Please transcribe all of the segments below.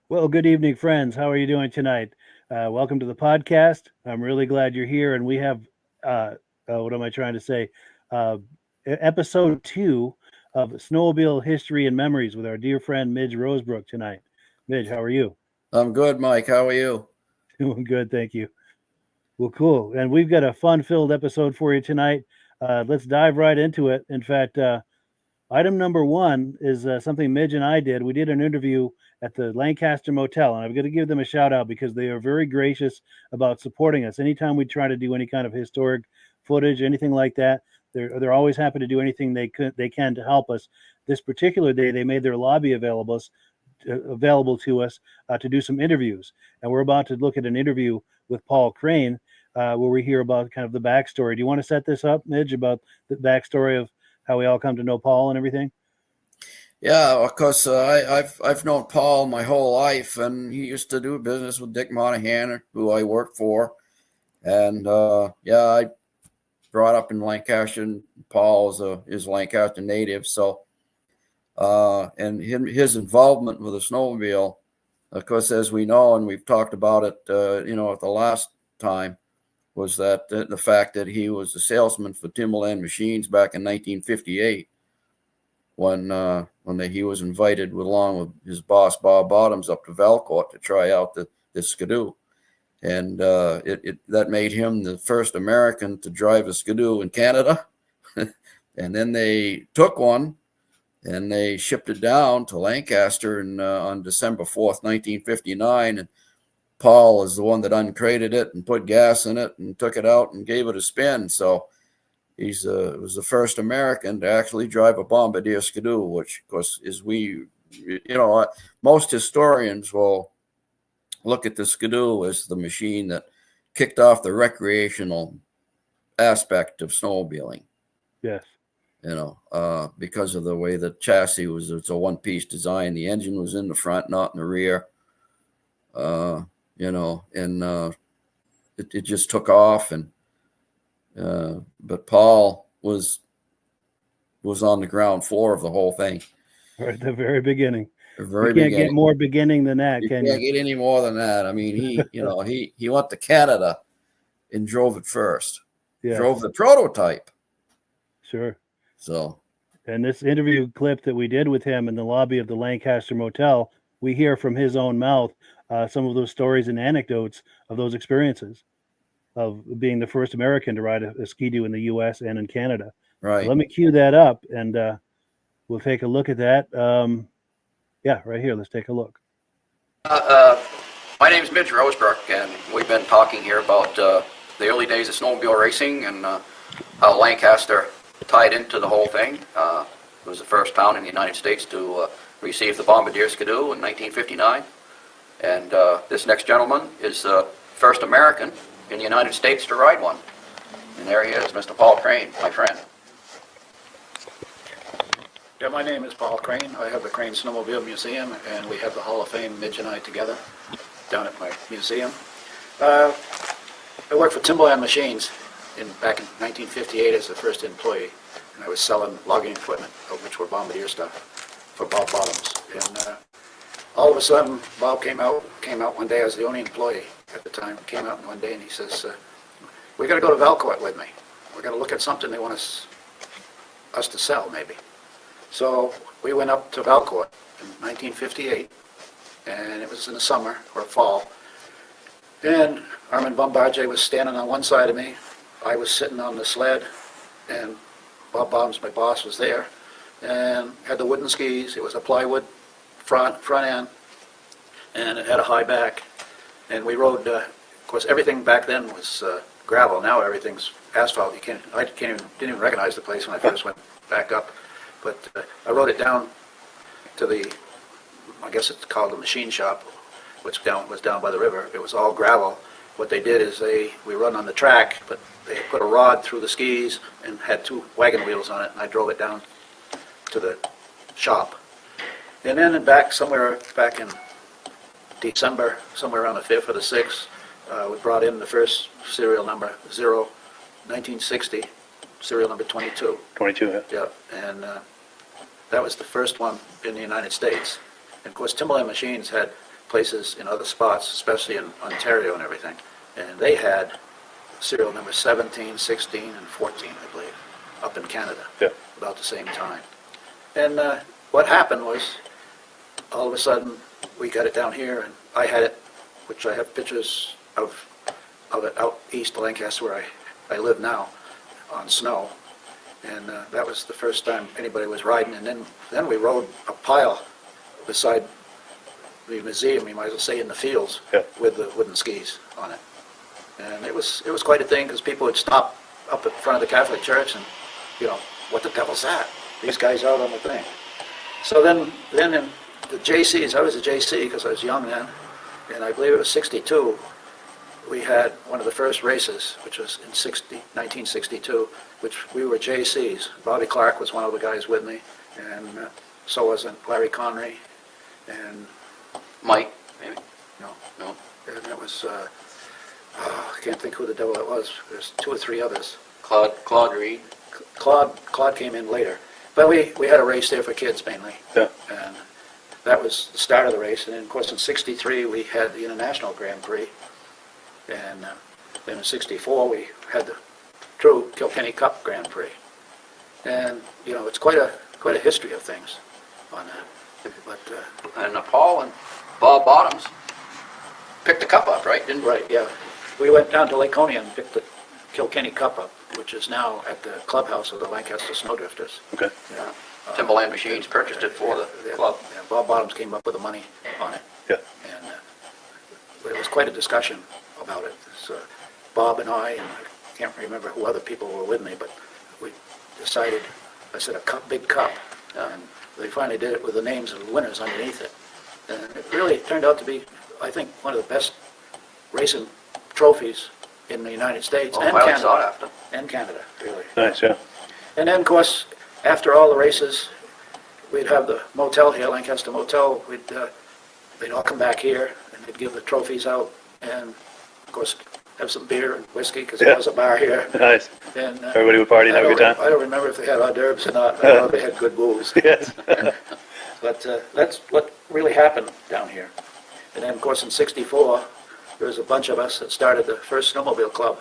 Well, good evening, friends. How are you doing tonight? Welcome to the podcast. I'm really glad you're here, and we have what am I trying to say? Uh, Episode two of Snowmobile History and Memories with our dear friend Midge Rosebrook tonight. Midge, how are you? I'm good, Mike. How are you? Doing good, thank you. Well, cool. And we've got a fun-filled episode for you tonight. Let's dive right into it. In fact, item number one is something Midge and I did. We did an interview at the Lancaster Motel, and I'm going to give them a shout out because they are very gracious about supporting us. Anytime we try to do any kind of historic footage, anything like that, they're always happy to do anything they can to help us. This particular day, they made their lobby available to us to do some interviews, and we're about to look at an interview with Paul Crane, where we hear about kind of the backstory. Do you want to set this up, Midge, about the backstory of how we all come to know Paul and everything? Yeah, of course. I've known Paul my whole life, and he used to do business with Dick Monahan, who I worked for. And yeah, I brought up in Lancaster, and Paul is Lancaster native. So, and his involvement with the snowmobile, of course, as we know, and we've talked about it, at the last time, was that the fact that he was a salesman for Timberland Machines back in 1958, when he was invited along with his boss Bob Bottoms up to Valcourt to try out the Skidoo, and that made him the first American to drive a Skidoo in Canada. And then they took one and they shipped it down to Lancaster on December 4th, 1959, and Paul is the one that uncrated it and put gas in it and took it out and gave it a spin. So he was the first American to actually drive a Bombardier Skidoo, which, of course, most historians will look at the Skidoo as the machine that kicked off the recreational aspect of snowmobiling. Yes. Because of the way the chassis it's a one-piece design. The engine was in the front, not in the rear. It just took off, but Paul was on the ground floor of the whole thing. Right at the very beginning. The very you can't beginning. get more beginning than that, You can can't you? get any more than that. I mean, he went to Canada and drove it first. Yeah. Drove the prototype. Sure. So. And this interview clip that we did with him in the lobby of the Lancaster Motel, we hear from his own mouth some of those stories and anecdotes of those experiences of being the first American to ride a Ski-Doo in the U.S. and in Canada. Right. So let me cue that up, and we'll take a look at that. Yeah, right here. Let's take a look. My name is Midge Rosebrook, and we've been talking here about the early days of snowmobile racing and how Lancaster tied into the whole thing. It was the first town in the United States to receive the Bombardier Skidoo in 1959. And this next gentleman is the first American in the United States to ride one. And there he is, Mr. Paul Crane, my friend. Yeah, my name is Paul Crane. I have the Crane Snowmobile Museum, and we have the Hall of Fame, Midge and I, together down at my museum. I worked for Timberland Machines back in 1958 as the first employee, and I was selling logging equipment, which were Bombardier stuff, for Bob Bottoms. And all of a sudden, Bob came out one day. I was the only employee at the time. Came out one day and he says, "We got to go to Valcourt with me. We're going to look at something they want us to sell, maybe." So we went up to Valcourt in 1958, and it was in the summer or fall. And Armand Bombardier was standing on one side of me. I was sitting on the sled, and Bob Bottoms, my boss, was there, and had the wooden skis. It was a plywood front end, and it had a high back. And we rode, of course, everything back then was gravel. Now everything's asphalt. Didn't even recognize the place when I first went back up. But I rode it down to I guess it's called the machine shop, which was down by the river. It was all gravel. What they did is we run on the track, but they put a rod through the skis and had two wagon wheels on it, and I drove it down to the shop. And then somewhere back in December, somewhere around the 5th or the 6th, we brought in the first serial number, 1960, serial number 22. 22, yeah. And that was the first one in the United States. And of course, Timberland Machines had places in other spots, especially in Ontario and everything. And they had serial number 17, 16, and 14, I believe, up in Canada, about the same time. And what happened was, all of a sudden, we got it down here, and I had it, which I have pictures of it out east of Lancaster, where I live now, on snow. And that was the first time anybody was riding. And then we rode a pile beside the museum, you might as well say, in the fields, with the wooden skis on it. And it was quite a thing, because people would stop up in front of the Catholic Church and, you know, what the devil's that? These guys out on the thing. So then in the JCs, I was a JC because I was young then, and I believe it was 62, we had one of the first races, which was in 1962, which we were JCs. Bobby Clark was one of the guys with me, and so was Larry Connery, and Mike, maybe? no, and it was, I can't think who the devil it was. There's 2 or 3 others. Claude Reed. Claude came in later. But we had a race there for kids mainly. Yeah. And that was the start of the race. And then, of course, in 63, we had the International Grand Prix. And then in 64, we had the true Kilkenny Cup Grand Prix. And, you know, it's quite a history of things on that. But, And Paul and Bob Bottoms picked the cup up, right? Didn't right, yeah. We went down to Laconia and picked the Kilkenny Cup up, which is now at the clubhouse of the Lancaster Snowdrifters. Okay. Yeah. Timberland Machines purchased it for the club. Yeah, Bob Bottoms came up with the money on it. Yeah. And it was quite a discussion about it. So Bob and I can't remember who other people were with me, but we decided, I said, a big cup. And they finally did it with the names of the winners underneath it. And it really turned out to be, I think, one of the best racing trophies in the United States and highly Canada. sought after. And Canada, really. Nice, yeah. And then, of course, after all the races, we'd have the motel here, Lancaster Motel. They'd all come back here, and they'd give the trophies out, and, of course, have some beer and whiskey, because there was a bar here. Nice. And Everybody would party and have a good time? I don't remember if they had hors d'oeuvres or not. I know they had good booze. Yes. But that's what really happened down here. And then, of course, in 64, there was a bunch of us that started the first snowmobile club,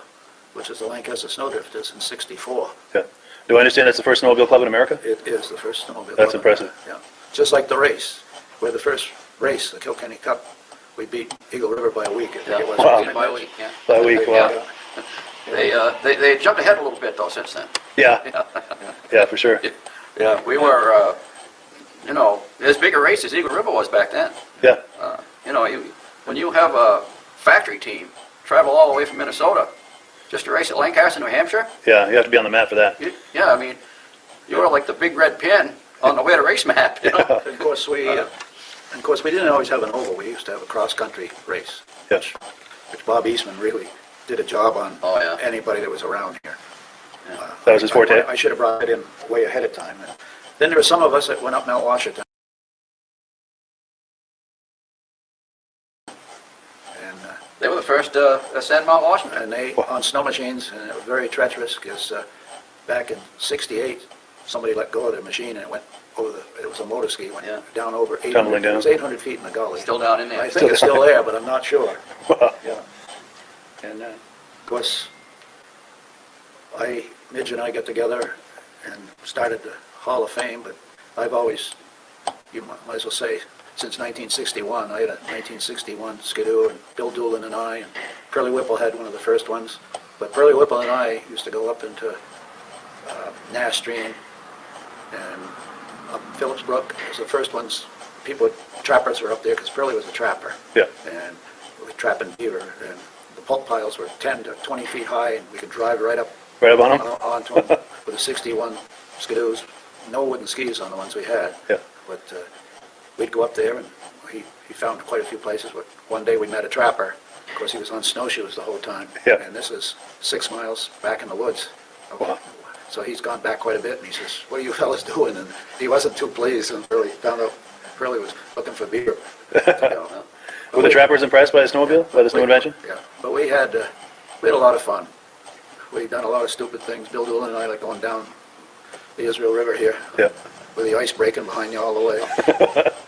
which is the Lancaster Snowdrifters in 64. Yeah. Do I understand that's the first snowmobile club in America? It is the first snowmobile club. That's impressive. Yeah. Just like the race. We're the first race, the Kilkenny Cup. We beat Eagle River by a week, I think it was. Wow. By a week, yeah. By a week, wow. Yeah. They jumped ahead a little bit, though, since then. Yeah. Yeah, for sure. Yeah, we were, you know, as big a race as Eagle River was back then. Yeah. You know, when you have a factory team travel all the way from Minnesota just to race at Lancaster, New Hampshire, Yeah, you have to be on the map for that. yeah, I mean, you were like the big red pin on the way to race map, you know? Of course, we didn't always have an oval. We used to have a cross-country race, Yes. which Bob Eastman really did a job on. Oh, yeah. Anybody that was around here. That was his forte? I should have brought it in way ahead of time. And then there were some of us that went up Mount Washington. And They were the first to ascend Mount Washington. and they, on snow machines, and it was very treacherous, because back in 68, somebody let go of their machine, and it went over it was a motor ski, went Yeah. down over 800, Tumbling down. It was 800 feet in the gully. Still down in there. I think it's still there, but I'm not sure. Wow. Yeah. And of course, Midge and I got together and started the Hall of Fame, but I've always, you might as well say, since 1961, I had a 1961 Skidoo, and Bill Doolin and I, and Pearlie Whipple had one of the first ones. But Pearlie Whipple and I used to go up into Nash Stream and up Phillipsbrook. It was the first ones, trappers were up there, because Pearlie was a trapper. Yeah. And we were trapping beaver, and the pulp piles were 10 to 20 feet high, and we could drive right up Right up on them? onto them with the 61 Skidoos. No wooden skis on the ones we had. Yeah. But we'd go up there, and he found quite a few places. But one day we met a trapper. Of course, he was on snowshoes the whole time. Yeah. And this is 6 miles back in the woods. Wow. So he's gone back quite a bit, and he says, "What are you fellas doing?" And he wasn't too pleased, and really found out Pearlie was looking for beer. Were the trappers impressed by the snowmobile, by the snow invention? Yeah, but we had a lot of fun. We'd done a lot of stupid things. Bill Doolin and I, like going down the Israel River here, Yeah. with the ice breaking behind you all the way.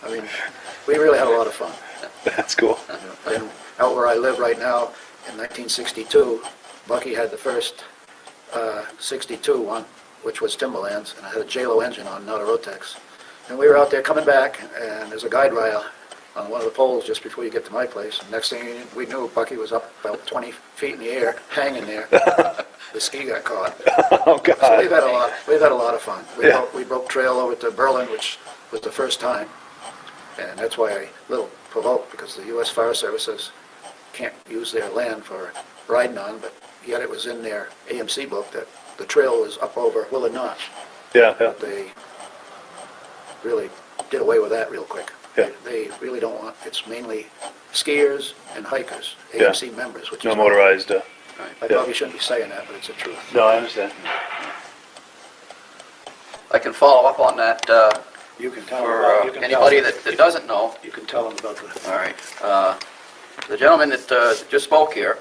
I mean, we really had a lot of fun. That's cool. And out where I live right now, in 1962, Bucky had the first 62 one, which was Timberlands, and I had a JLO engine on, not a Rotex. And we were out there coming back, and there's a guide rail on one of the poles just before you get to my place. And next thing we knew, Bucky was up about 20 feet in the air, hanging there. The ski got caught. Oh, God. So we've had a lot of fun. Yeah. We broke trail over to Berlin, which was the first time. And that's why I a little provoked, because the U.S. Forest Services can't use their land for riding on, but yet it was in their AMC book that the trail was up over Willard Notch. Yeah, yeah. But they really did away with that real quick. Yeah. They really don't want, it's mainly skiers and hikers, Yeah. AMC members, which No is, motorized. I yeah. probably shouldn't be saying that, but it's the truth. No, I understand. I can follow up on that You can tell for them, you can anybody tell them, that doesn't know. you can tell them about the, All right. The gentleman that just spoke here,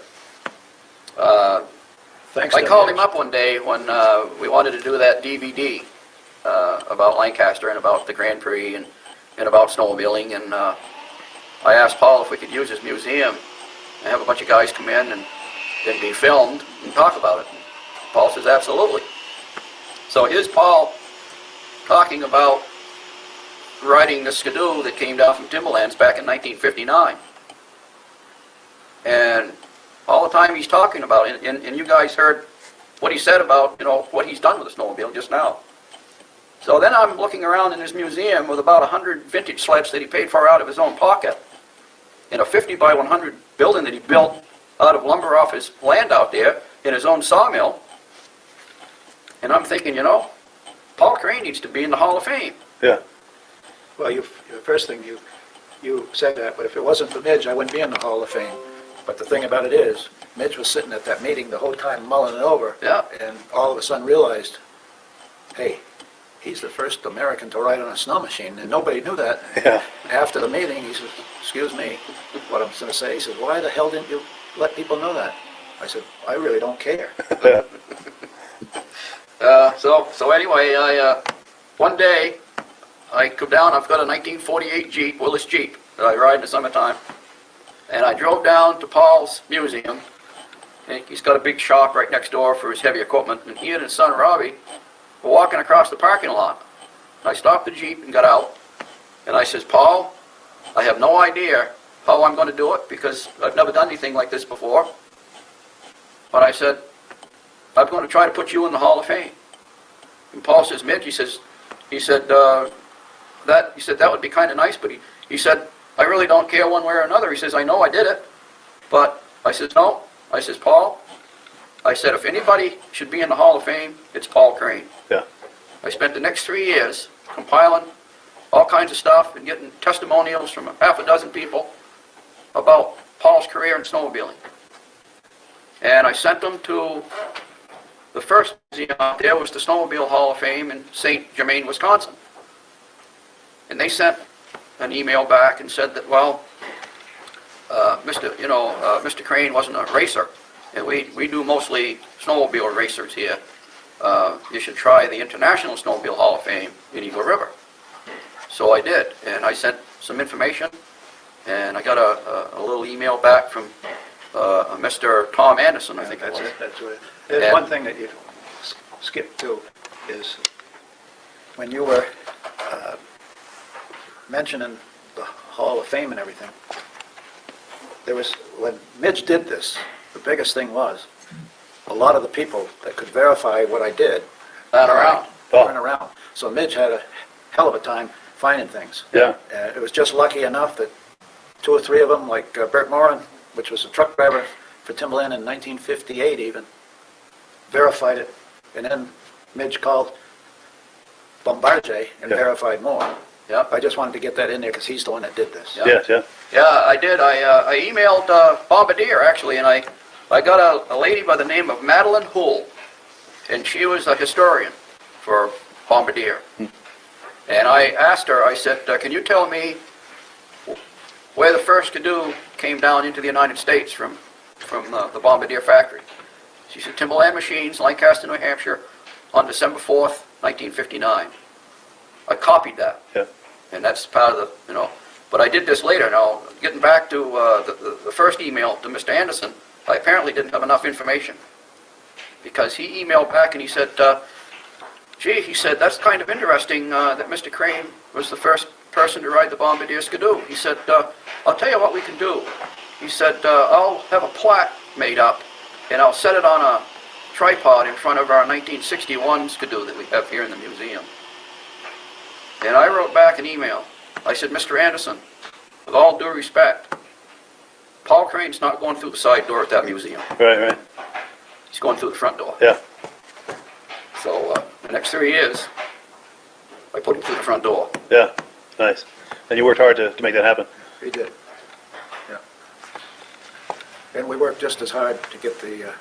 thanks I to called Mitch. him up one day when we wanted to do that DVD about Lancaster and about the Grand Prix and about snowmobiling, and I asked Paul if we could use his museum and have a bunch of guys come in and be filmed and talk about it. And Paul says, absolutely. So here's Paul talking about riding the Skidoo that came down from Timberlands back in 1959. And all the time he's talking about it, and you guys heard what he said about, what he's done with the snowmobile just now. So then I'm looking around in his museum with about 100 vintage sleds that he paid for out of his own pocket, in a 50 by 100 building that he built out of lumber off his land out there in his own sawmill. And I'm thinking, Paul Crane needs to be in the Hall of Fame. Yeah. Well, the first thing you said that, but if it wasn't for Midge, I wouldn't be in the Hall of Fame. But the thing about it is, Midge was sitting at that meeting the whole time mulling it over. Yeah. And all of a sudden realized, hey, he's the first American to ride on a snow machine, and nobody knew that. Yeah. After the meeting, he says, excuse me, what I'm going to say, he says, why the hell didn't you let people know that? I said, I really don't care. So anyway, one day, I come down, I've got a 1948 Jeep, Willis Jeep, that I ride in the summertime. And I drove down to Paul's museum, and he's got a big shop right next door for his heavy equipment, and he and his son Robbie were walking across the parking lot. And I stopped the Jeep and got out, and I says, Paul, I have no idea how I'm going to do it, because I've never done anything like this before. But I said, I'm going to try to put you in the Hall of Fame. And Paul says, Midge, he said, that would be kind of nice, but he said, I really don't care one way or another. He says, I know I did it, but I says, no. I says, Paul, I said, if anybody should be in the Hall of Fame, it's Paul Crane. Yeah. I spent the next 3 years compiling all kinds of stuff and getting testimonials from half a dozen people about Paul's career in snowmobiling. And I sent them to the first museum out there, was the Snowmobile Hall of Fame in St. Germain, Wisconsin. And they sent an email back and said that, well, Mr. Crane wasn't a racer, and we do mostly snowmobile racers here. You should try the International Snowmobile Hall of Fame in Eagle River. So I did, and I sent some information, and I got a little email back from Mr. Tom Anderson, I think That's it was. it, that's what it. There's And- one thing that you skipped too, is when you were mentioning the Hall of Fame and everything, when Midge did this, the biggest thing was, a lot of the people that could verify what I did Not around. weren't around. So Midge had a hell of a time finding things. Yeah. It was just lucky enough that 2 or 3 of them, like Bert Moran, which was a truck driver for Timberland in 1958 even, verified it, and then Midge called Bombardier and Yeah. verified more. Yep. I just wanted to get that in there because he's the one that did this. Yeah. Yes, yeah. Yeah, I did. I emailed Bombardier, actually, and I got a lady by the name of Madeline Hull, and she was a historian for Bombardier. And I asked her, I said, can you tell me where the first Skidoo came down into the United States from the Bombardier factory? She said, Timberland Machines, Lancaster, New Hampshire, on December 4th, 1959. I copied that. Yeah. And that's part of the, But I did this later. Now, getting back to the first email to Mr. Anderson, I apparently didn't have enough information. Because he emailed back and he said, gee, he said, that's kind of interesting that Mr. Crane was the first person to ride the Bombardier Skidoo. He said, I'll tell you what we can do. He said, I'll have a plaque made up and I'll set it on a tripod in front of our 1961 Skidoo that we have here in the museum. And I wrote back an email. I said, Mr. Anderson, with all due respect, Paul Crane's not going through the side door at that museum. Right. He's going through the front door. Yeah. So the next 3 years, I put him through the front door. Yeah. Nice. And you worked hard to make that happen. He did. Yeah. And we worked just as hard to get the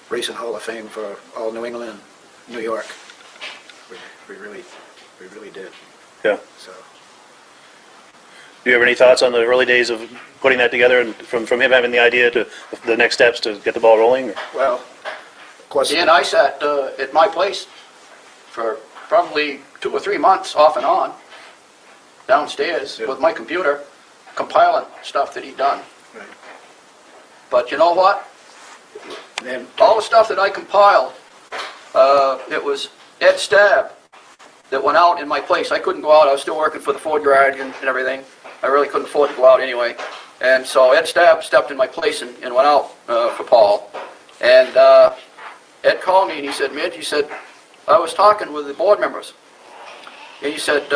Racing Hall of Fame for all New England and New York. We really did. Yeah. So. Do you have any thoughts on the early days of putting that together, and from him having the idea to the next steps to get the ball rolling? Or? Well, of course. And I sat at my place for probably 2 or 3 months off and on downstairs with my computer compiling stuff that he'd done. Right. But you know what? And All the stuff that I compiled, it was Ed Stab that went out in my place. I couldn't go out. I was still working for the Ford garage and everything. I really couldn't afford to go out anyway. And so Ed Stab stepped in my place and went out for Paul. And Ed called me and he said, Midge, he said, I was talking with the board members. And he said,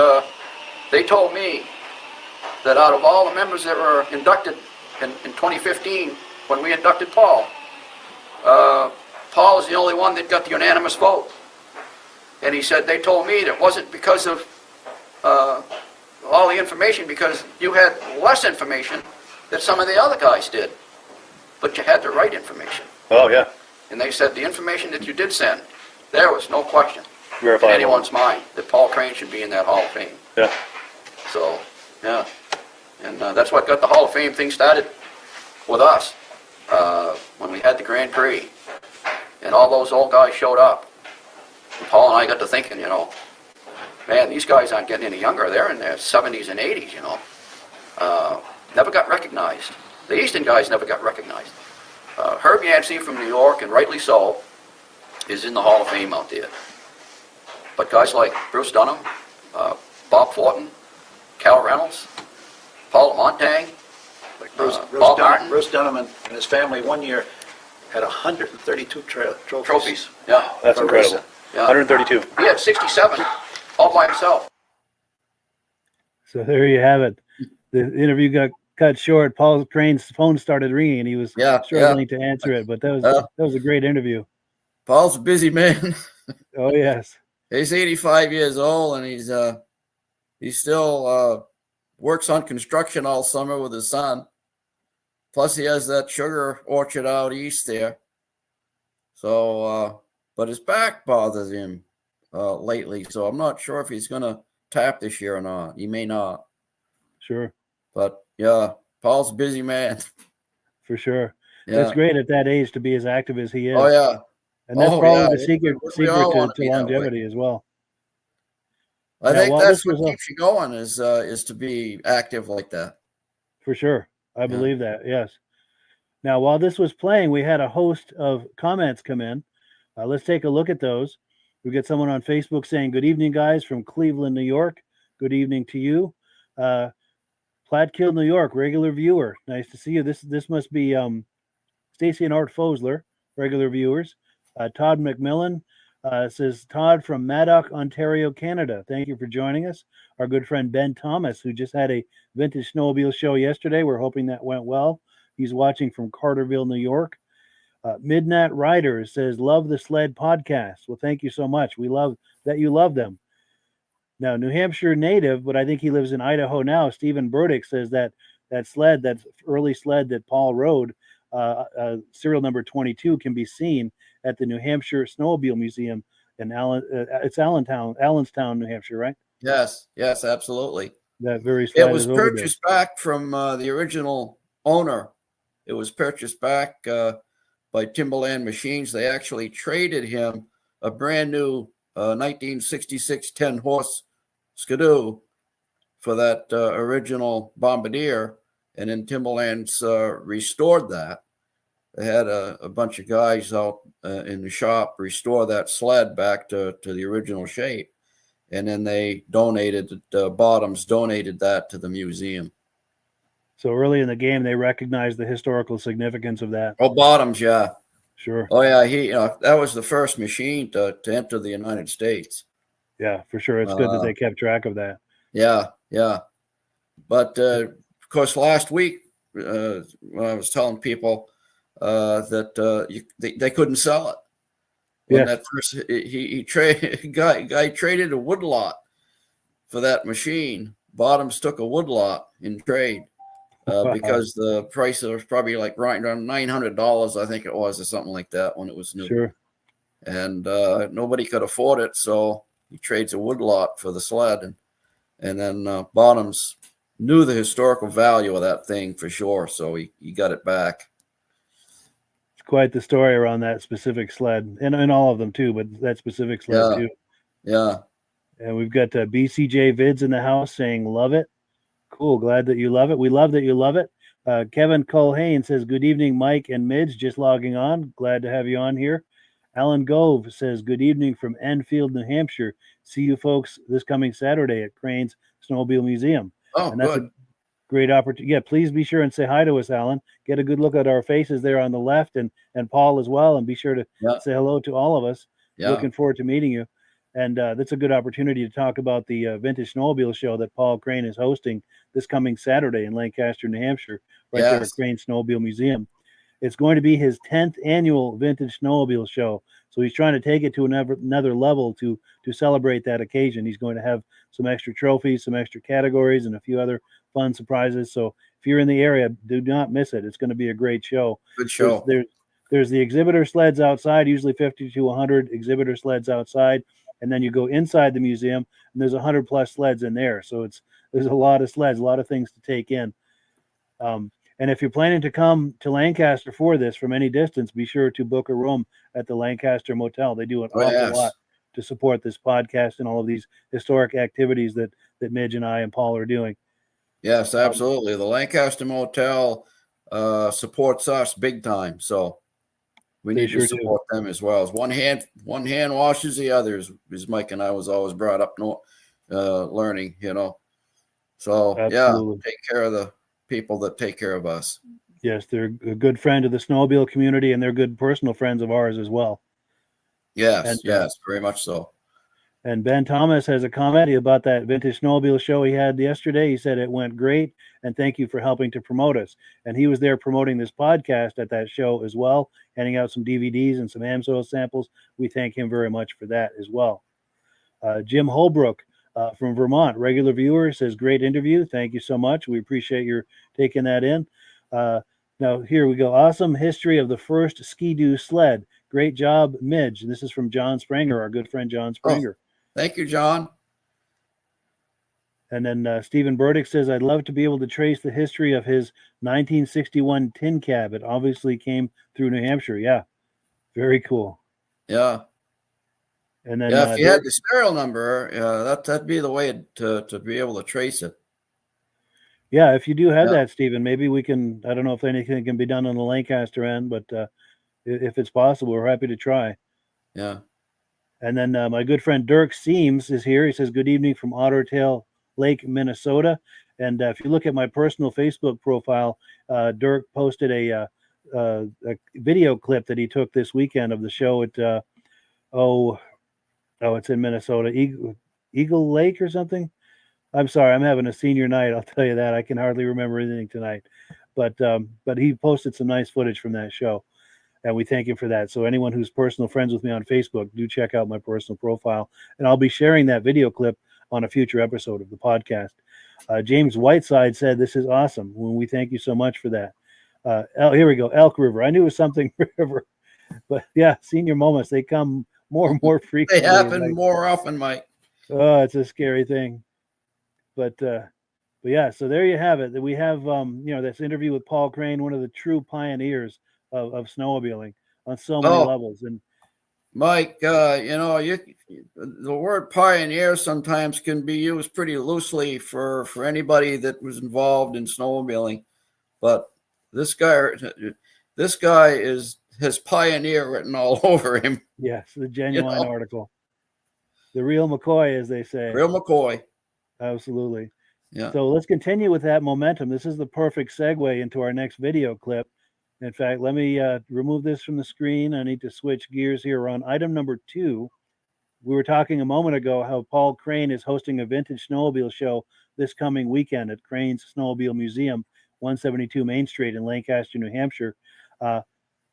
they told me that out of all the members that were inducted in 2015, when we inducted Paul, Paul is the only one that got the unanimous vote. And he said, they told me that it wasn't because of all the information, because you had less information that some of the other guys did. But you had the right information. Oh, yeah. And they said the information that you did send, there was no question Verifiable. in anyone's mind that Paul Crane should be in that Hall of Fame. Yeah. So, yeah. And that's what got the Hall of Fame thing started with us when we had the Grand Prix. And all those old guys showed up. And Paul and I got to thinking, you know, man, these guys aren't getting any younger. They're in their 70s and 80s, you know. Never got recognized. The Easton guys never got recognized. Herb Yancey from New York, and rightly so, is in the Hall of Fame out there. But guys like Bruce Dunham, Bob Fortin, Cal Reynolds, Paul Montang, Bob Martin. Bruce Dunham and his family one year had 132 trophies. Yeah, That's For incredible. racing. yeah. 132. He had 67 all by himself. So there you have it. The interview got cut short. Paul Crane's phone started ringing, and he was struggling to answer it. But that was a great interview. Paul's a busy man. Oh yes. He's 85 years old, and he still works on construction all summer with his son. Plus, he has that sugar orchard out east there. So, but his back bothers him lately. So I'm not sure if he's going to tap this year or not. He may not. Sure. But yeah, Paul's a busy man. For sure. Yeah. It's great at that age to be as active as he is. Oh yeah. And that's Oh, probably yeah. the secret We all to wanna be that longevity as well. I Now, think while that's this what was keeps you going is to be active like that. For sure. I believe that. Yes. Now, while this was playing, we had a host of comments come in. Let's take a look at those. We got someone on Facebook saying, good evening, guys, from Cleveland, New York. Good evening to you. Platkill, New York, regular viewer. Nice to see you. This must be Stacy and Art Fosler, regular viewers. Todd McMillan says, Todd from Maddock, Ontario, Canada. Thank you for joining us. Our good friend Ben Thomas, who just had a vintage snowmobile show yesterday. We're hoping that went well. He's watching from Carterville, New York. Midnight Rider says, love the sled podcast. Well, thank you so much. We love that you love them. Now, New Hampshire native, but I think he lives in Idaho now. Stephen Burdick says that sled, that early sled that Paul rode, serial number 22, can be seen at the New Hampshire Snowmobile Museum in Allenstown, New Hampshire, right? Yes, absolutely. That very sled It was is over there. purchased back from the original owner. It was purchased back by Timberland Machines. They actually traded him a brand new 1966 10-horse Skidoo for that original Bombardier, and then Timberland's restored that. They had a bunch of guys out in the shop restore that sled back to the original shape, and then they donated Bottoms donated that to the museum. So early in the game, they recognized the historical significance of that. Oh, Bottoms, yeah. Sure. Oh, yeah. That was the first machine to enter the United States. Yeah, for sure. It's good that they kept track of that. Yeah, yeah. But of course, last week when I was telling people that they couldn't sell it. When that first guy traded a woodlot for that machine. Bottoms took a woodlot in trade because the price was probably like right around $900, I think it was, or something like that when it was new. Sure. And nobody could afford it, so he trades a woodlot for the sled, and then Bottoms knew the historical value of that thing for sure, so he got it back. It's quite the story around that specific sled, and all of them too, but that specific sled too. Yeah. And we've got BCJ Vids in the house saying, love it. Cool. Glad that you love it. We love that you love it. Kevin Culhane says, good evening, Mike and Midge. Just logging on. Glad to have you on here. Alan Gove says, good evening from Enfield, New Hampshire. See you folks this coming Saturday at Crane's Snowmobile Museum. Oh, and that's good. A great opportunity. Yeah, please be sure and say hi to us, Alan. Get a good look at our faces there on the left, and Paul as well. And be sure to say hello to all of us. Yeah. Looking forward to meeting you. And that's a good opportunity to talk about the Vintage Snowmobile show that Paul Crane is hosting this coming Saturday in Lancaster, New Hampshire, right there at Crane Snowmobile Museum. It's going to be his 10th annual Vintage Snowmobile show. So he's trying to take it to another level to celebrate that occasion. He's going to have some extra trophies, some extra categories, and a few other fun surprises. So if you're in the area, do not miss it. It's going to be a great show. Good show. There's the exhibitor sleds outside, usually 50 to 100 exhibitor sleds outside. And then you go inside the museum, and there's 100 plus sleds in there. So there's a lot of sleds, a lot of things to take in. And if you're planning to come to Lancaster for this from any distance, be sure to book a room at the Lancaster Motel. They do an awful lot to support this podcast and all of these historic activities that Midge and I and Paul are doing. Yes, absolutely. The Lancaster Motel supports us big time. So we need to support them as well. As one hand washes the other, as Mike and I was always brought up learning, So absolutely. Take care of the people that take care of us. Yes, they're a good friend of the snowmobile community, and they're good personal friends of ours as well. Yes, very much so. And Ben Thomas has a comment about that Vintage Snowmobile show he had yesterday. He said it went great, and thank you for helping to promote us. And he was there promoting this podcast at that show as well, handing out some DVDs and some AMSOIL samples. We thank him very much for that as well. Jim Holbrook from Vermont, regular viewer, says, great interview. Thank you so much. We appreciate your taking that in. Now, here we go. Awesome history of the first Ski-Doo sled. Great job, Midge. And this is from John Springer, our good friend John Springer. Thank you, John. And then Stephen Burdick says, I'd love to be able to trace the history of his 1961 tin cab. It obviously came through New Hampshire. Yeah, very cool. Yeah. And then if you had the serial number, that'd be the way to be able to trace it. Yeah, if you do have that, Stephen, maybe we can, I don't know if anything can be done on the Lancaster end, but if it's possible, we're happy to try. Yeah. And then my good friend Dirk Seams is here. He says, good evening from Otter Tail Lake, Minnesota. And if you look at my personal Facebook profile, Dirk posted a video clip that he took this weekend of the show at, it's in Minnesota, Eagle Lake or something. I'm sorry, I'm having a senior night. I'll tell you that. I can hardly remember anything tonight. But he posted some nice footage from that show. And we thank him for that. So anyone who's personal friends with me on Facebook, do check out my personal profile. And I'll be sharing that video clip on a future episode of the podcast. James Whiteside said, this is awesome. Well, we thank you so much for that. Here we go. Elk River. I knew it was something River. But yeah, senior moments, they come more and more frequently. They happen more often, Mike. Oh, it's a scary thing. But yeah, so there you have it. We have, this interview with Paul Crane, one of the true pioneers of snowmobiling on so many levels. And Mike, the word pioneer sometimes can be used pretty loosely for anybody that was involved in snowmobiling, but this guy has pioneer written all over him. Yes, the genuine article, the real McCoy, as they say. Real McCoy. Absolutely. Yeah. So let's continue with that momentum. This is the perfect segue into our next video clip. In fact, let me remove this from the screen. I need to switch gears here. We're on item number 2. We were talking a moment ago how Paul Crane is hosting a vintage snowmobile show this coming weekend at Crane's Snowmobile Museum, 172 Main Street in Lancaster, New Hampshire.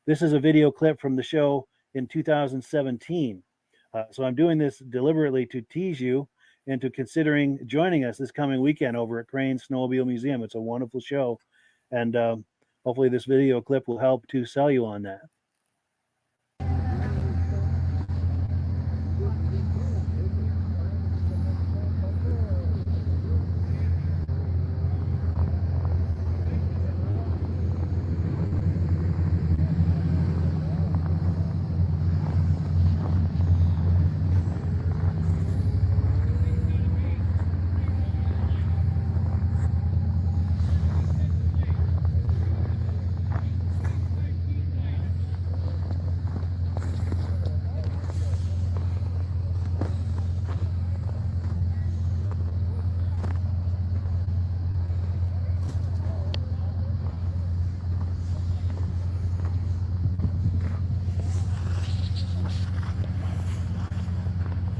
This is a video clip from the show in 2017. So I'm doing this deliberately to tease you into considering joining us this coming weekend over at Crane's Snowmobile Museum. It's a wonderful show, and hopefully this video clip will help to sell you on that.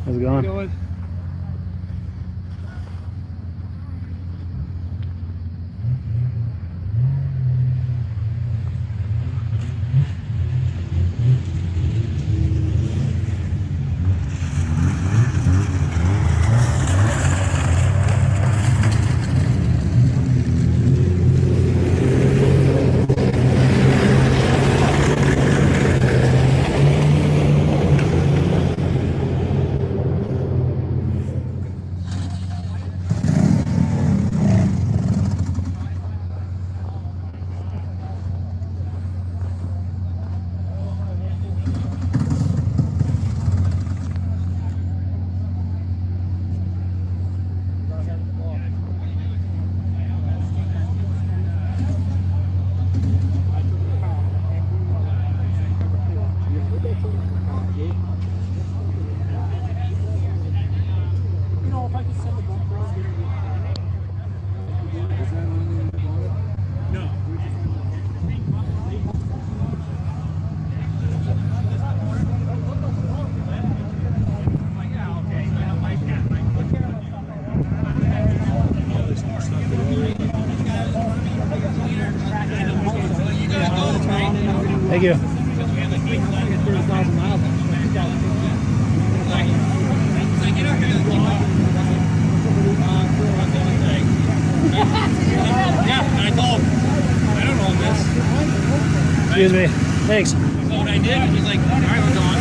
How's it going? Thank you. Excuse me. Thanks. So what I did was like, all right, we're going.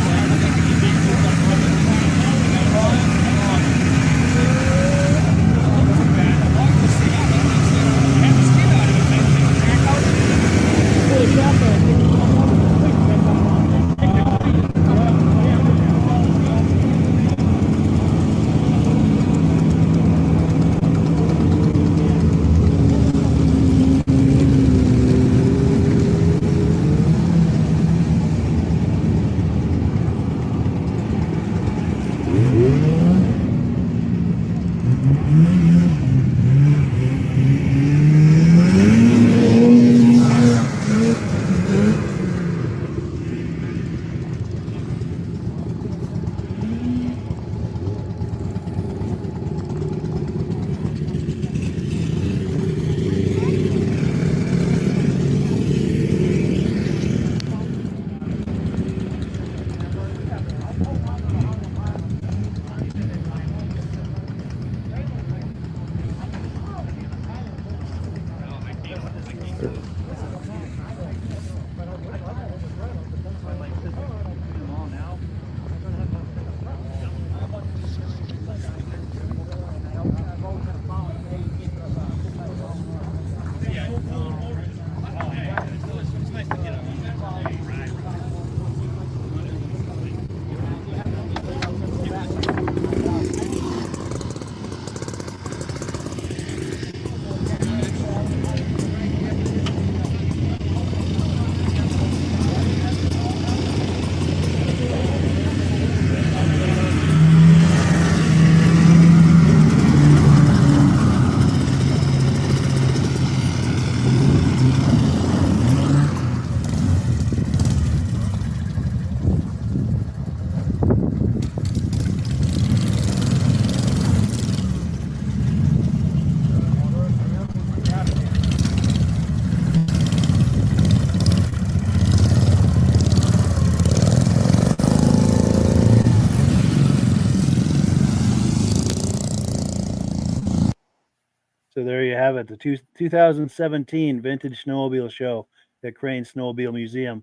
have it. The 2017 Vintage Snowmobile Show at Crane Snowmobile Museum.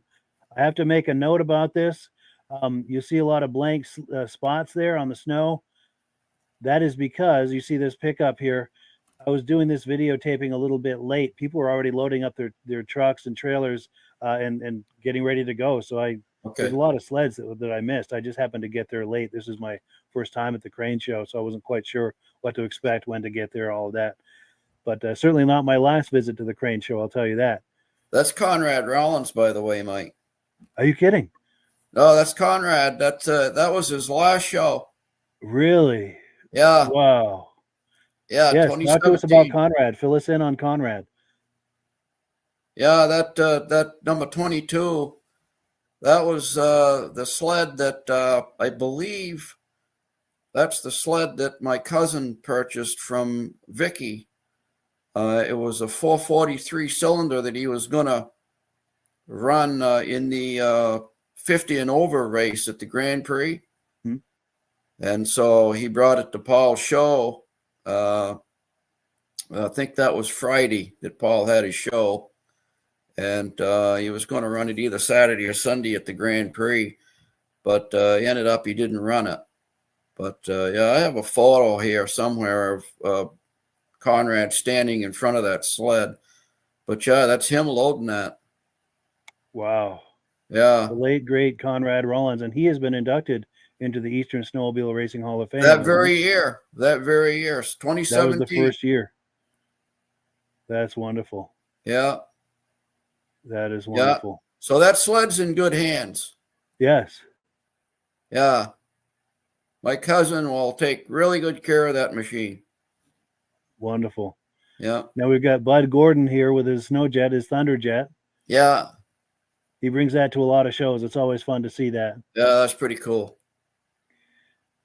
I have to make a note about this. You see a lot of blank spots there on the snow. That is because you see this pickup here. I was doing this videotaping a little bit late. People were already loading up their trucks and trailers and getting ready to go. So there's a lot of sleds that I missed. I just happened to get there late. This is my first time at the Crane Show, so I wasn't quite sure what to expect, when to get there, all of that. But certainly not my last visit to the Crane Show, I'll tell you that. That's Conrad Rollins, by the way, Mike. Are you kidding? No, that's Conrad. That was his last show. Really? Yeah. Wow. Yeah. Yes, talk to us 2017. about Conrad. Fill us in on Conrad. Yeah, that number 22. That was the sled that I believe that's the sled that my cousin purchased from Vicky. It was a 443 cylinder that he was gonna run in the 50 and over race at the Grand Prix. Hmm. And so he brought it to Paul's show. I think that was Friday that Paul had his show. And he was going to run it either Saturday or Sunday at the Grand Prix. But he ended up, he didn't run it. But yeah, I have a photo here somewhere of Conrad standing in front of that sled. But yeah, that's him loading that. Wow. Yeah. The late, great Conrad Rollins. And he has been inducted into the Eastern Snowmobile Racing Hall of Fame. That very year, 2017. That was the first year. That's wonderful. Yeah. That is wonderful. Yeah. So that sled's in good hands. Yes. Yeah. My cousin will take really good care of that machine. Wonderful. Yeah. Now we've got Bud Gordon here with his Snowjet, his Thunderjet. Yeah. He brings that to a lot of shows. It's always fun to see that. Yeah, that's pretty cool.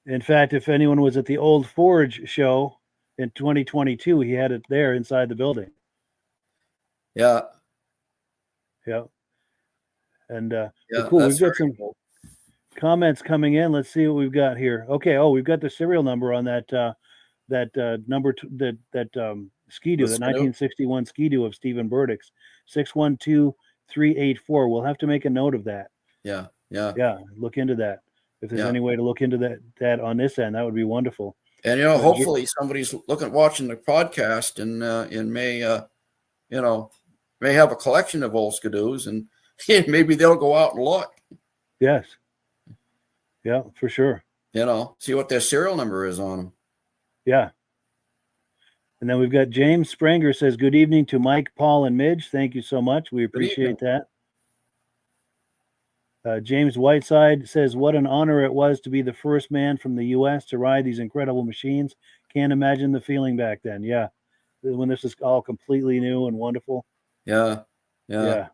In fact, if anyone was at the Old Forge show in 2022, he had it there inside the building. Yeah. Yeah. And Yeah, cool. that's We've got very some cool. comments coming in. Let's see what we've got here. Okay. Oh, we've got the serial number on that number Ski-Doo, the Skidoo? 1961 Ski-Doo of Stephen Burdick's, 612384. We'll have to make a note of that. Yeah. Yeah. Yeah, look into that. If there's any way to look into that on this end, that would be wonderful. And hopefully somebody's watching the podcast and may have a collection of old Skidoos, and maybe they'll go out and look. Yes. Yeah, for sure. See what their serial number is on them. Yeah. And then we've got James Springer says, good evening to Mike, Paul, and Midge. Thank you so much. We appreciate that. James Whiteside says, what an honor it was to be the first man from the U.S. to ride these incredible machines. Can't imagine the feeling back then. Yeah. When this is all completely new and wonderful. Yeah. Yeah.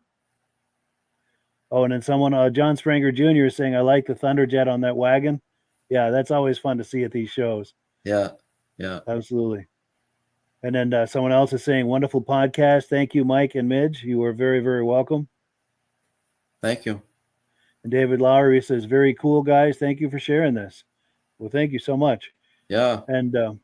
Oh, and then someone, John Springer Jr. is saying, I like the Thunderjet on that wagon. Yeah, that's always fun to see at these shows. Yeah. Yeah. Absolutely. And then someone else is saying, wonderful podcast. Thank you, Mike and Midge. You are very, very welcome. Thank you. And David Lowry says, very cool, guys. Thank you for sharing this. Well, thank you so much. Yeah. And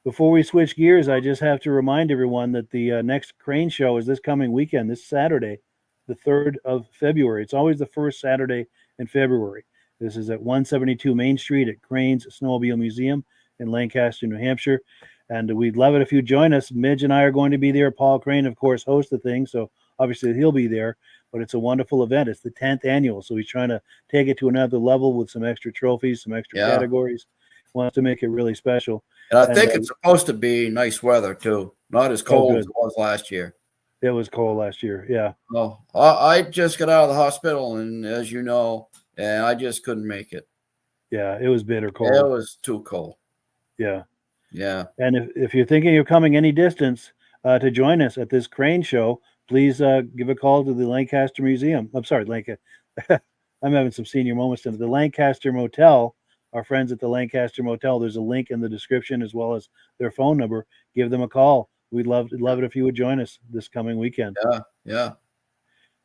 before we switch gears, I just have to remind everyone that the next Crane Show is this coming weekend, this Saturday, the 3rd of February. It's always the first Saturday in February. This is at 172 Main Street at Crane's Snowmobile Museum in Lancaster, New Hampshire. And we'd love it if you join us. Midge and I are going to be there. Paul Crane, of course, hosts the thing, so obviously he'll be there. But it's a wonderful event. It's the 10th annual, so he's trying to take it to another level with some extra trophies, some extra categories. Wants to make it really special. And I think it's supposed to be nice weather, too. Not as cold as good. it was last year. It was cold last year, yeah. Oh, I just got out of the hospital, and as you know, and I just couldn't make it. Yeah, it was bitter cold. It was too cold. Yeah. Yeah. And if you're thinking of coming any distance to join us at this Crane Show, please give a call to the Lancaster Museum. I'm sorry, I'm having some senior moments tonight. The Lancaster Motel, our friends at the Lancaster Motel, there's a link in the description as well as their phone number. Give them a call. We'd love it if you would join us this coming weekend. Yeah, yeah.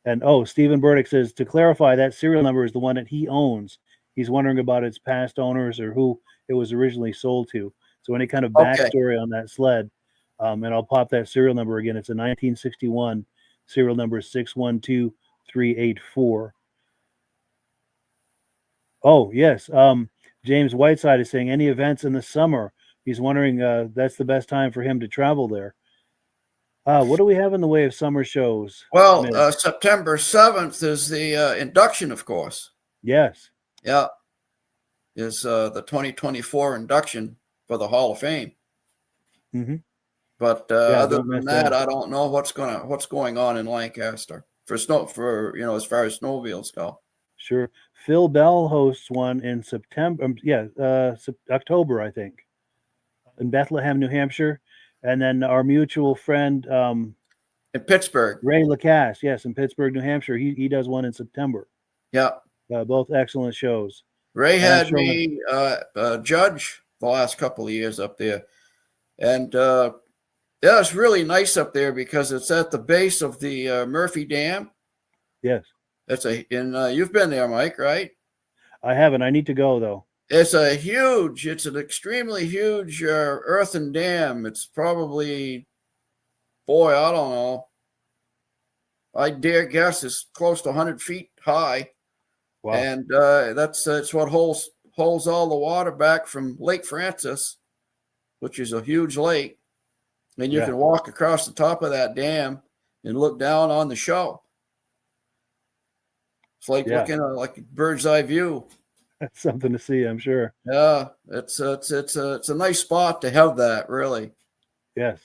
And Stephen Burdick says, to clarify, that serial number is the one that he owns. He's wondering about its past owners or who it was originally sold to. So any kind of backstory on that sled, And I'll pop that serial number again. It's a 1961 serial number 612384. Oh, yes. James Whiteside is saying any events in the summer. He's wondering that's the best time for him to travel there. What do we have in the way of summer shows? Well, September 7th is the induction, of course. Yes. Yeah. Is the 2024 induction for the Hall of Fame. Mm-hmm. But Yeah, other don't than miss that, that. I don't know what's going on in Lancaster as far as snowmobiles go. Sure. Phil Bell hosts one in September. October, I think, in Bethlehem, New Hampshire. And then our mutual friend, In Pittsburgh. Ray Lacasse, yes, in Pittsburgh, New Hampshire. He does one in September. Yeah. Both excellent shows. Ray And I'm had sure me judge the last couple of years up there. And yeah, it's really nice up there because it's at the base of the Murphy Dam. Yes. You've been there, Mike, right? I haven't. I need to go, though. It's an extremely huge earthen dam. It's probably, boy, I don't know. I dare guess it's close to 100 feet high. Wow. And it's what holds all the water back from Lake Francis, which is a huge lake. And you can walk across the top of that dam and look down on the show. It's like looking at like a bird's eye view. That's something to see, I'm sure. Yeah, it's a nice spot to have that, really. Yes.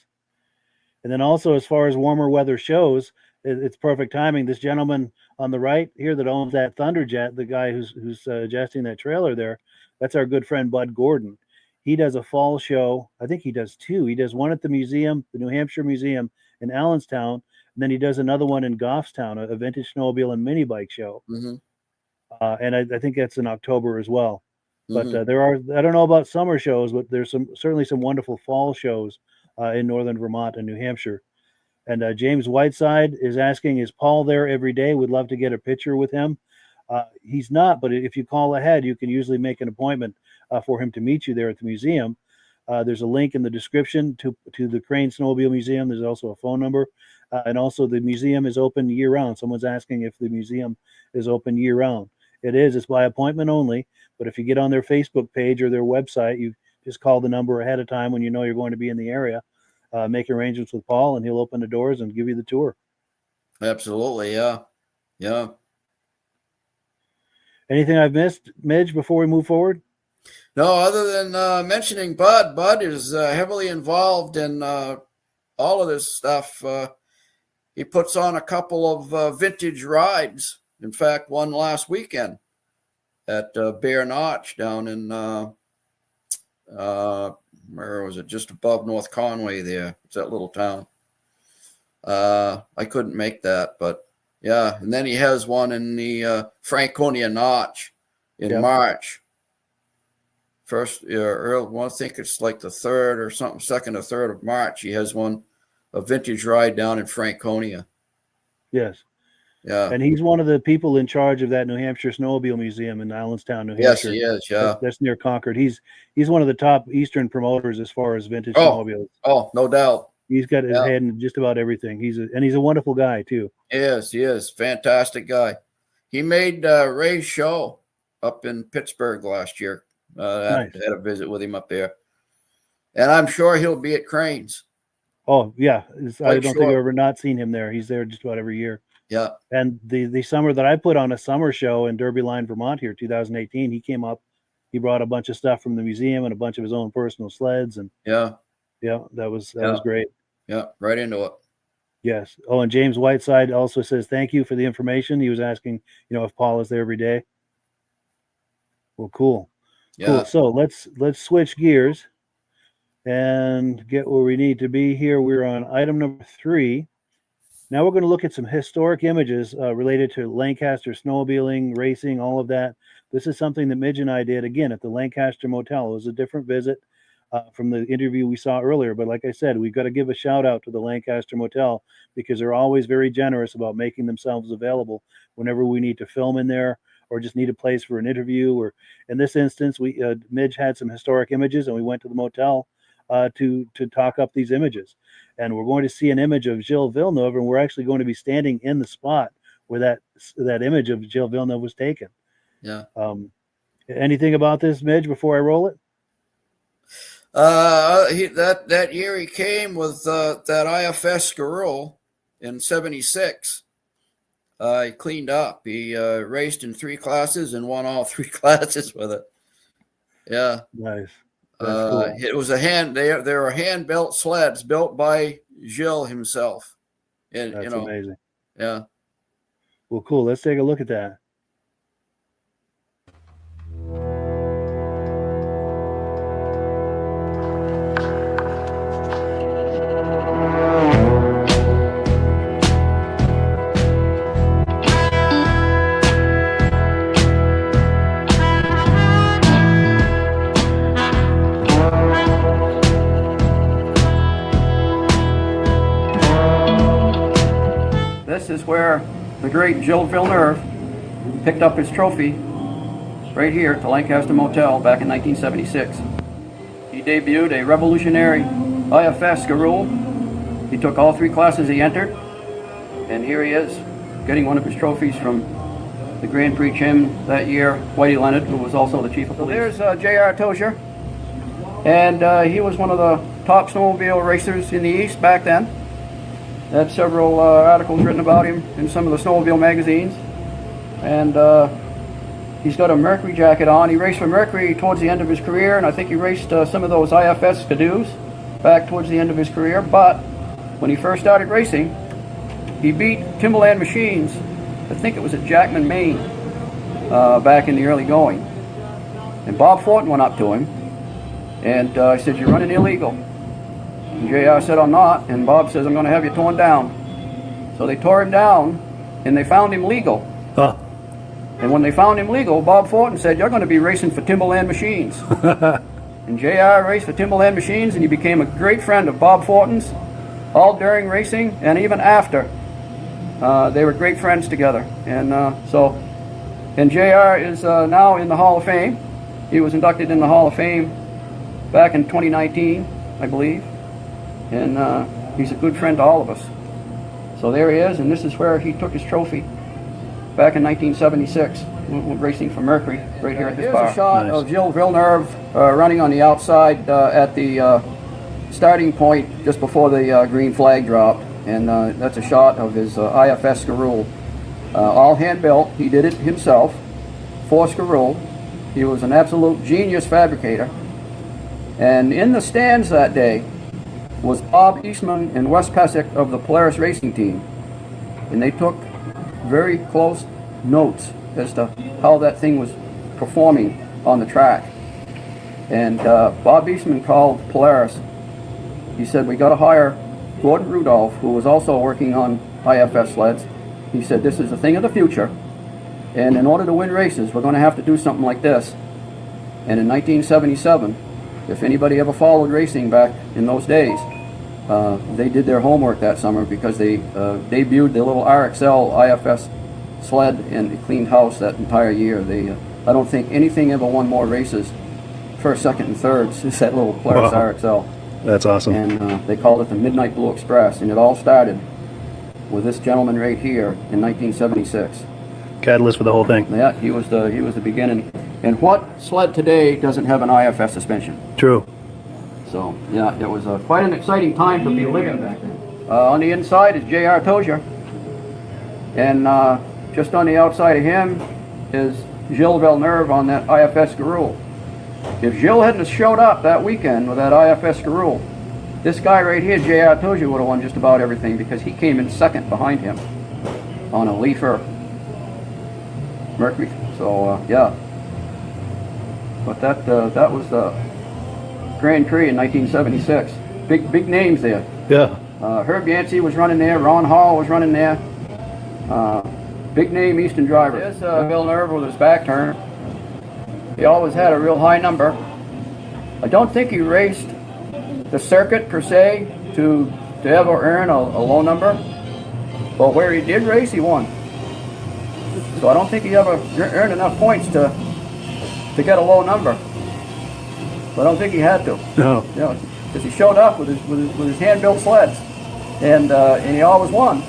And then also, as far as warmer weather shows, it's perfect timing. This gentleman on the right here that owns that Thunderjet, the guy who's adjusting that trailer there, that's our good friend Bud Gordon. He does a fall show. I think he does two. He does one at the museum, the New Hampshire Museum in Allenstown, and then he does another one in Goffstown, a vintage snowmobile and mini bike show. Mm-hmm. And I think that's in October as well. But Mm-hmm. I don't know about summer shows, but there's certainly some wonderful fall shows in northern Vermont and New Hampshire. And James Whiteside is asking, is Paul there every day? Would love to get a picture with him. He's not, but if you call ahead, you can usually make an appointment for him to meet you there at the museum. There's a link in the description to the Crane Snowmobile Museum. There's also a phone number. And also the museum is open year round. Someone's asking if the museum is open year round. It is. It's by appointment only. But if you get on their Facebook page or their website, you just call the number ahead of time when you know you're going to be in the area. Make arrangements with Paul, and he'll open the doors and give you the tour. Absolutely, yeah. Anything I've missed, Midge, before we move forward? No, other than mentioning Bud. Bud is heavily involved in all of this stuff. He puts on a couple of vintage rides. In fact, one last weekend at Bear Notch down in where was it? Just above North Conway there. It's that little town. I couldn't make that, but yeah. And then he has one in the Franconia Notch in March. First, I think it's like the 3rd or something, 2nd or 3rd of March. He has a vintage ride down in Franconia. Yes. Yeah. And he's one of the people in charge of that New Hampshire Snowmobile Museum in Allenstown, New Hampshire. Yes, he is. Yeah. That's near Concord. He's one of the top Eastern promoters as far as vintage snowmobiles. Oh, no doubt. He's got his head in just about everything. He's a wonderful guy too. Yes, he is. Fantastic guy. He made Ray's show up in Pittsburgh last year. Nice. Had a visit with him up there. And I'm sure he'll be at Crane's. Oh, yeah. I don't think I've sure. ever not seen him there. He's there just about every year. Yeah. And the summer that I put on a summer show in Derby Line, Vermont here, 2018, he came up. He brought a bunch of stuff from the museum and a bunch of his own personal sleds. And that was great. Yeah, right into it. Yes. Oh, and James Whiteside also says, thank you for the information. He was asking, if Paul is there every day. Well, cool. Yeah. Cool. So let's switch gears and get where we need to be here. We're on item number 3. Now we're going to look at some historic images related to Lancaster snowmobiling, racing, all of that. This is something that Midge and I did, again, at the Lancaster Motel. It was a different visit from the interview we saw earlier. But like I said, we've got to give a shout out to the Lancaster Motel because they're always very generous about making themselves available whenever we need to film in there or just need a place for an interview. Or in this instance, Midge had some historic images and we went to the motel to talk up these images. And we're going to see an image of Gilles Villeneuve, and we're actually going to be standing in the spot where that image of Gilles Villeneuve was taken. Yeah. Anything about this, Midge, before I roll it? That year he came with that IFS Scarroux in '76. He cleaned up. He raced in 3 classes and won all 3 classes with it. Yeah. Nice. That's cool. It was they were hand-built sleds built by Gilles himself. And, That's amazing. Yeah. Well, cool. Let's take a look at that. This is where the great Gilles Villeneuve picked up his trophy right here at the Lancaster Motel back in 1976. He debuted a revolutionary IFS Scarroux. He took all 3 classes he entered, and here he is getting one of his trophies from the Grand Prix Chim that year, Whitey Leonard, who was also the chief of police. So there's J.R. Tozier, and he was one of the top snowmobile racers in the East back then. Had several articles written about him in some of the snowmobile magazines, and he's got a Mercury jacket on. He raced for Mercury towards the end of his career, and I think he raced some of those IFS Ski-Doos back towards the end of his career. But when he first started racing, he beat Timberland Machines, I think it was at Jackman, Maine, back in the early going. And Bob Fortin went up to him, and he said, "You're running illegal." And JR said, "I'm not." And Bob says, "I'm going to have you torn down." So they tore him down, and they found him legal. Huh. And when they found him legal, Bob Fortin said, "You're going to be racing for Timberland Machines." And JR raced for Timberland Machines, and he became a great friend of Bob Fortin's, all during racing and even after. They were great friends together. And and JR is now in the Hall of Fame. He was inducted in the Hall of Fame back in 2019, I believe. And he's a good friend to all of us. So there he is, and this is where he took his trophy back in 1976, racing for Mercury, right here at this bar. Here's a shot of Gilles Villeneuve running on the outside at the starting point just before the green flag dropped, and that's a shot of his IFS Scarroux. All hand-built. He did it himself, 4 Scarroux. He was an absolute genius fabricator. And in the stands that day was Bob Eastman and Wes Pesic of the Polaris racing team. And they took very close notes as to how that thing was performing on the track. And Bob Eastman called Polaris. He said, "We got to hire Gordon Rudolph, who was also working on IFS sleds." He said, "This is a thing of the future. And in order to win races, we're going to have to do something like this." And in 1977, if anybody ever followed racing back in those days, they did their homework that summer because they debuted the little RXL IFS sled and it cleaned house that entire year. I don't think anything ever won more races, first, second, and thirds, is that little Polaris RXL. That's awesome. And they called it the Midnight Blue Express, and it all started with this gentleman right here in 1976. Catalyst for the whole thing. Yeah, he was the beginning. And what sled today doesn't have an IFS suspension? True. So yeah, it was quite an exciting time to be living back then. On the inside is J.R. Tozier, and just on the outside of him is Gilles Villeneuve on that IFS Scarroux. If Gilles hadn't showed up that weekend with that IFS Scarroux, this guy right here, J.R. Tozier, would have won just about everything because he came in second behind him on a LAPIERRE Mercury. So yeah, but that was the Grand Prix in 1976. Big names there. Yeah. Herb Yancey was running there. Ron Hall was running there. Big name Eastern driver. There's Villeneuve with his back turned. He always had a real high number. I don't think he raced the circuit per se to ever earn a low number, but where he did race, he won. So I don't think he ever earned enough points to get a low number. But I don't think he had to. No. Yeah, because he showed up with his hand-built sleds, and he always won.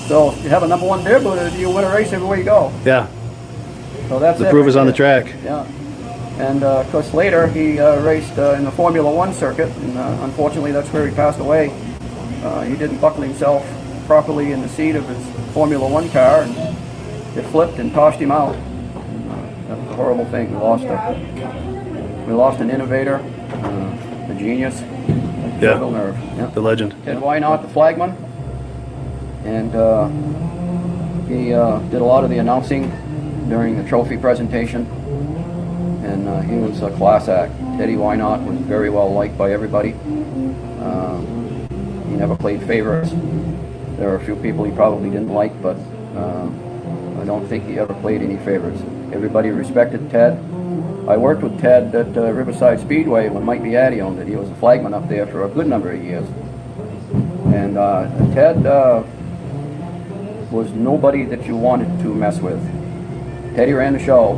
So if you have a number one beer booter, you win a race everywhere you go. Yeah. So that's The it proof right is on the there. track. Yeah. And of course later he raced in the Formula One circuit, and unfortunately that's where he passed away. He didn't buckle himself properly in the seat of his Formula One car, and it flipped and tossed him out. That was a horrible thing. We lost an innovator, a genius, Yeah. Bill Nerve. Yeah. The legend. Ted Wynot, the flagman, and he did a lot of the announcing during the trophy presentation, and he was a class act. Teddy Wynot was very well liked by everybody. He never played favorites. There were a few people he probably didn't like, but I don't think he ever played any favorites. Everybody respected Ted. I worked with Ted at Riverside Speedway when Mike Beatty owned it. He was a flagman up there for a good number of years. And Ted was nobody that you wanted to mess with. Teddy ran the show,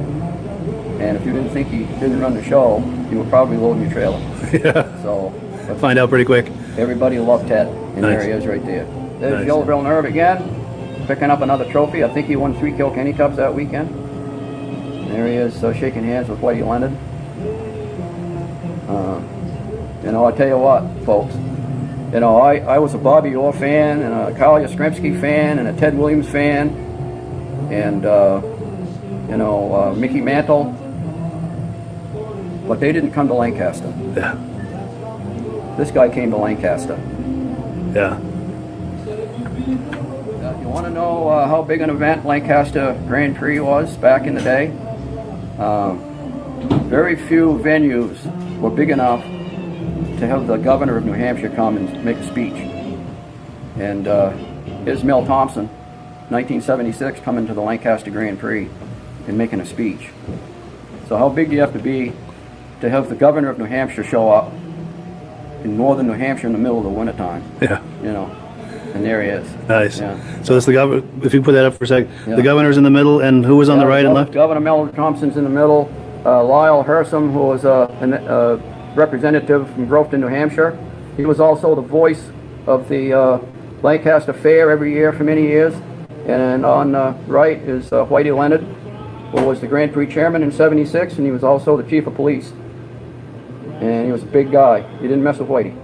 and if you didn't think he didn't run the show, you were probably loading your trailer. Yeah. So Find out pretty quick. everybody loved Ted, and Nice. there he is right there. There's Nice. Joe Villeneuve again, picking up another trophy. I think he won 3 Kilkenny Cups that weekend. And there he is, shaking hands with Whitey Leonard. I tell you what, folks. I was a Bobby Orr fan, and a Carl Yastrzemski fan, and a Ted Williams fan, and Mickey Mantle. But they didn't come to Lancaster. Yeah. This guy came to Lancaster. Yeah. You want to know how big an event Lancaster Grand Prix was back in the day? Very few venues were big enough to have the governor of New Hampshire come and make a speech. And here's Mel Thompson, 1976, coming to the Lancaster Grand Prix and making a speech. So how big do you have to be to have the governor of New Hampshire show up in northern New Hampshire in the middle of the wintertime? Yeah. And there he is. Nice. Yeah. So it's the governor. If you put that up for a sec, Yeah. the governor's in the middle, and who was on the right and left? Governor Mel Thompson's in the middle. Lyle Hersom, who was a representative from Groveton, New Hampshire. He was also the voice of the Lancaster Fair every year for many years. And on the right is Whitey Leonard, who was the Grand Prix chairman in '76, and he was also the chief of police. And he was a big guy. You didn't mess with Whitey.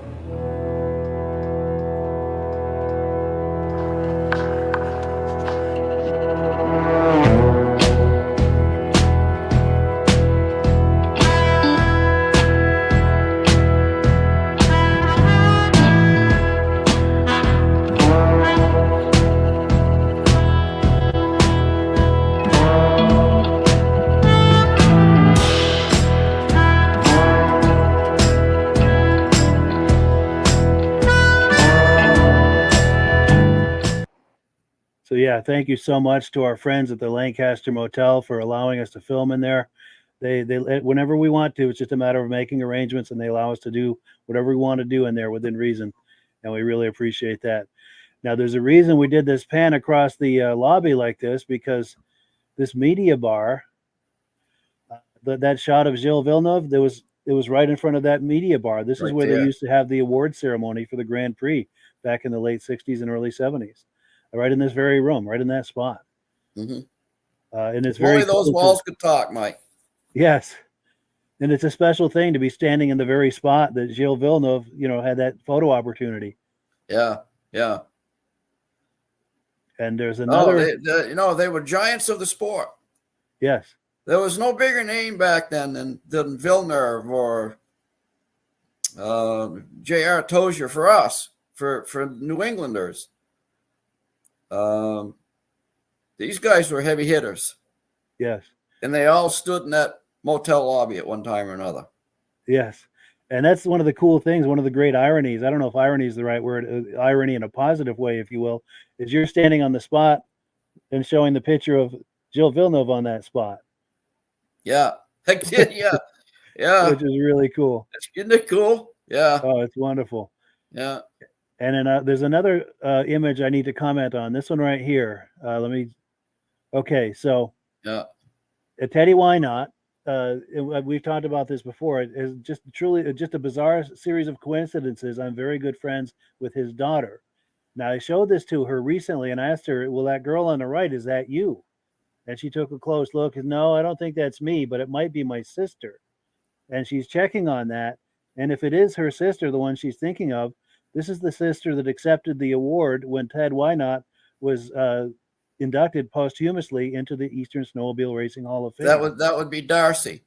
So yeah, thank you so much to our friends at the Lancaster Motel for allowing us to film in there. They whenever we want to, it's just a matter of making arrangements, and they allow us to do whatever we want to do in there within reason, and we really appreciate that. Now, there's a reason we did this pan across the lobby like this, because this media bar, that shot of Gilles Villeneuve, it was right in front of that media bar. This is Right where there. they used to have the award ceremony for the Grand Prix back in the late 60s and early 70s. Right in this very room, right in that spot. Mhm. And it's If only very those cool walls could talk, Mike. Yes. And it's a special thing to be standing in the very spot that Gilles Villeneuve, had that photo opportunity. Yeah, yeah. And there's No, another. they were giants of the sport. Yes. There was no bigger name back then than Villeneuve or J.R. Tozier for us, for New Englanders. These guys were heavy hitters, Yes. and they all stood in that motel lobby at one time or another. Yes. And that's one of the cool things, one of the great ironies. I don't know if irony is the right word, irony in a positive way, if you will, is you're standing on the spot and showing the picture of Gilles Villeneuve on that spot. Yeah, yeah, yeah. Which is really cool. Isn't it cool? Yeah, Oh, it's wonderful. yeah. And then there's another image I need to comment on. This one right here. Okay, so Yeah. Teddy Wynot, we've talked about this before. It is just truly just a bizarre series of coincidences. I'm very good friends with his daughter. Now, I showed this to her recently and I asked her, well, that girl on the right, is that you? And she took a close look and no, I don't think that's me, but it might be my sister. And she's checking on that. And if it is her sister, the one she's thinking of, this is the sister that accepted the award when Ted Wynot was inducted posthumously into the Eastern Snowmobile Racing Hall of Fame. That would be Darcy.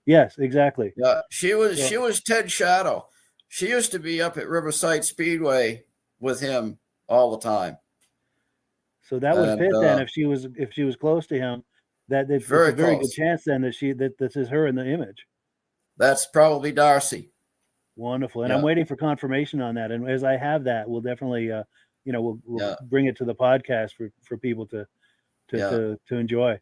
Yes, exactly. Yeah, she was Ted's shadow. She used to be up at Riverside Speedway with him all the time. So that would fit then if she was close to him. It's a very good chance then that this is her in the image. That's probably Darcy. Wonderful, and I'm waiting for confirmation on that. And as I have that, we'll definitely, we'll bring it to the podcast for people to enjoy.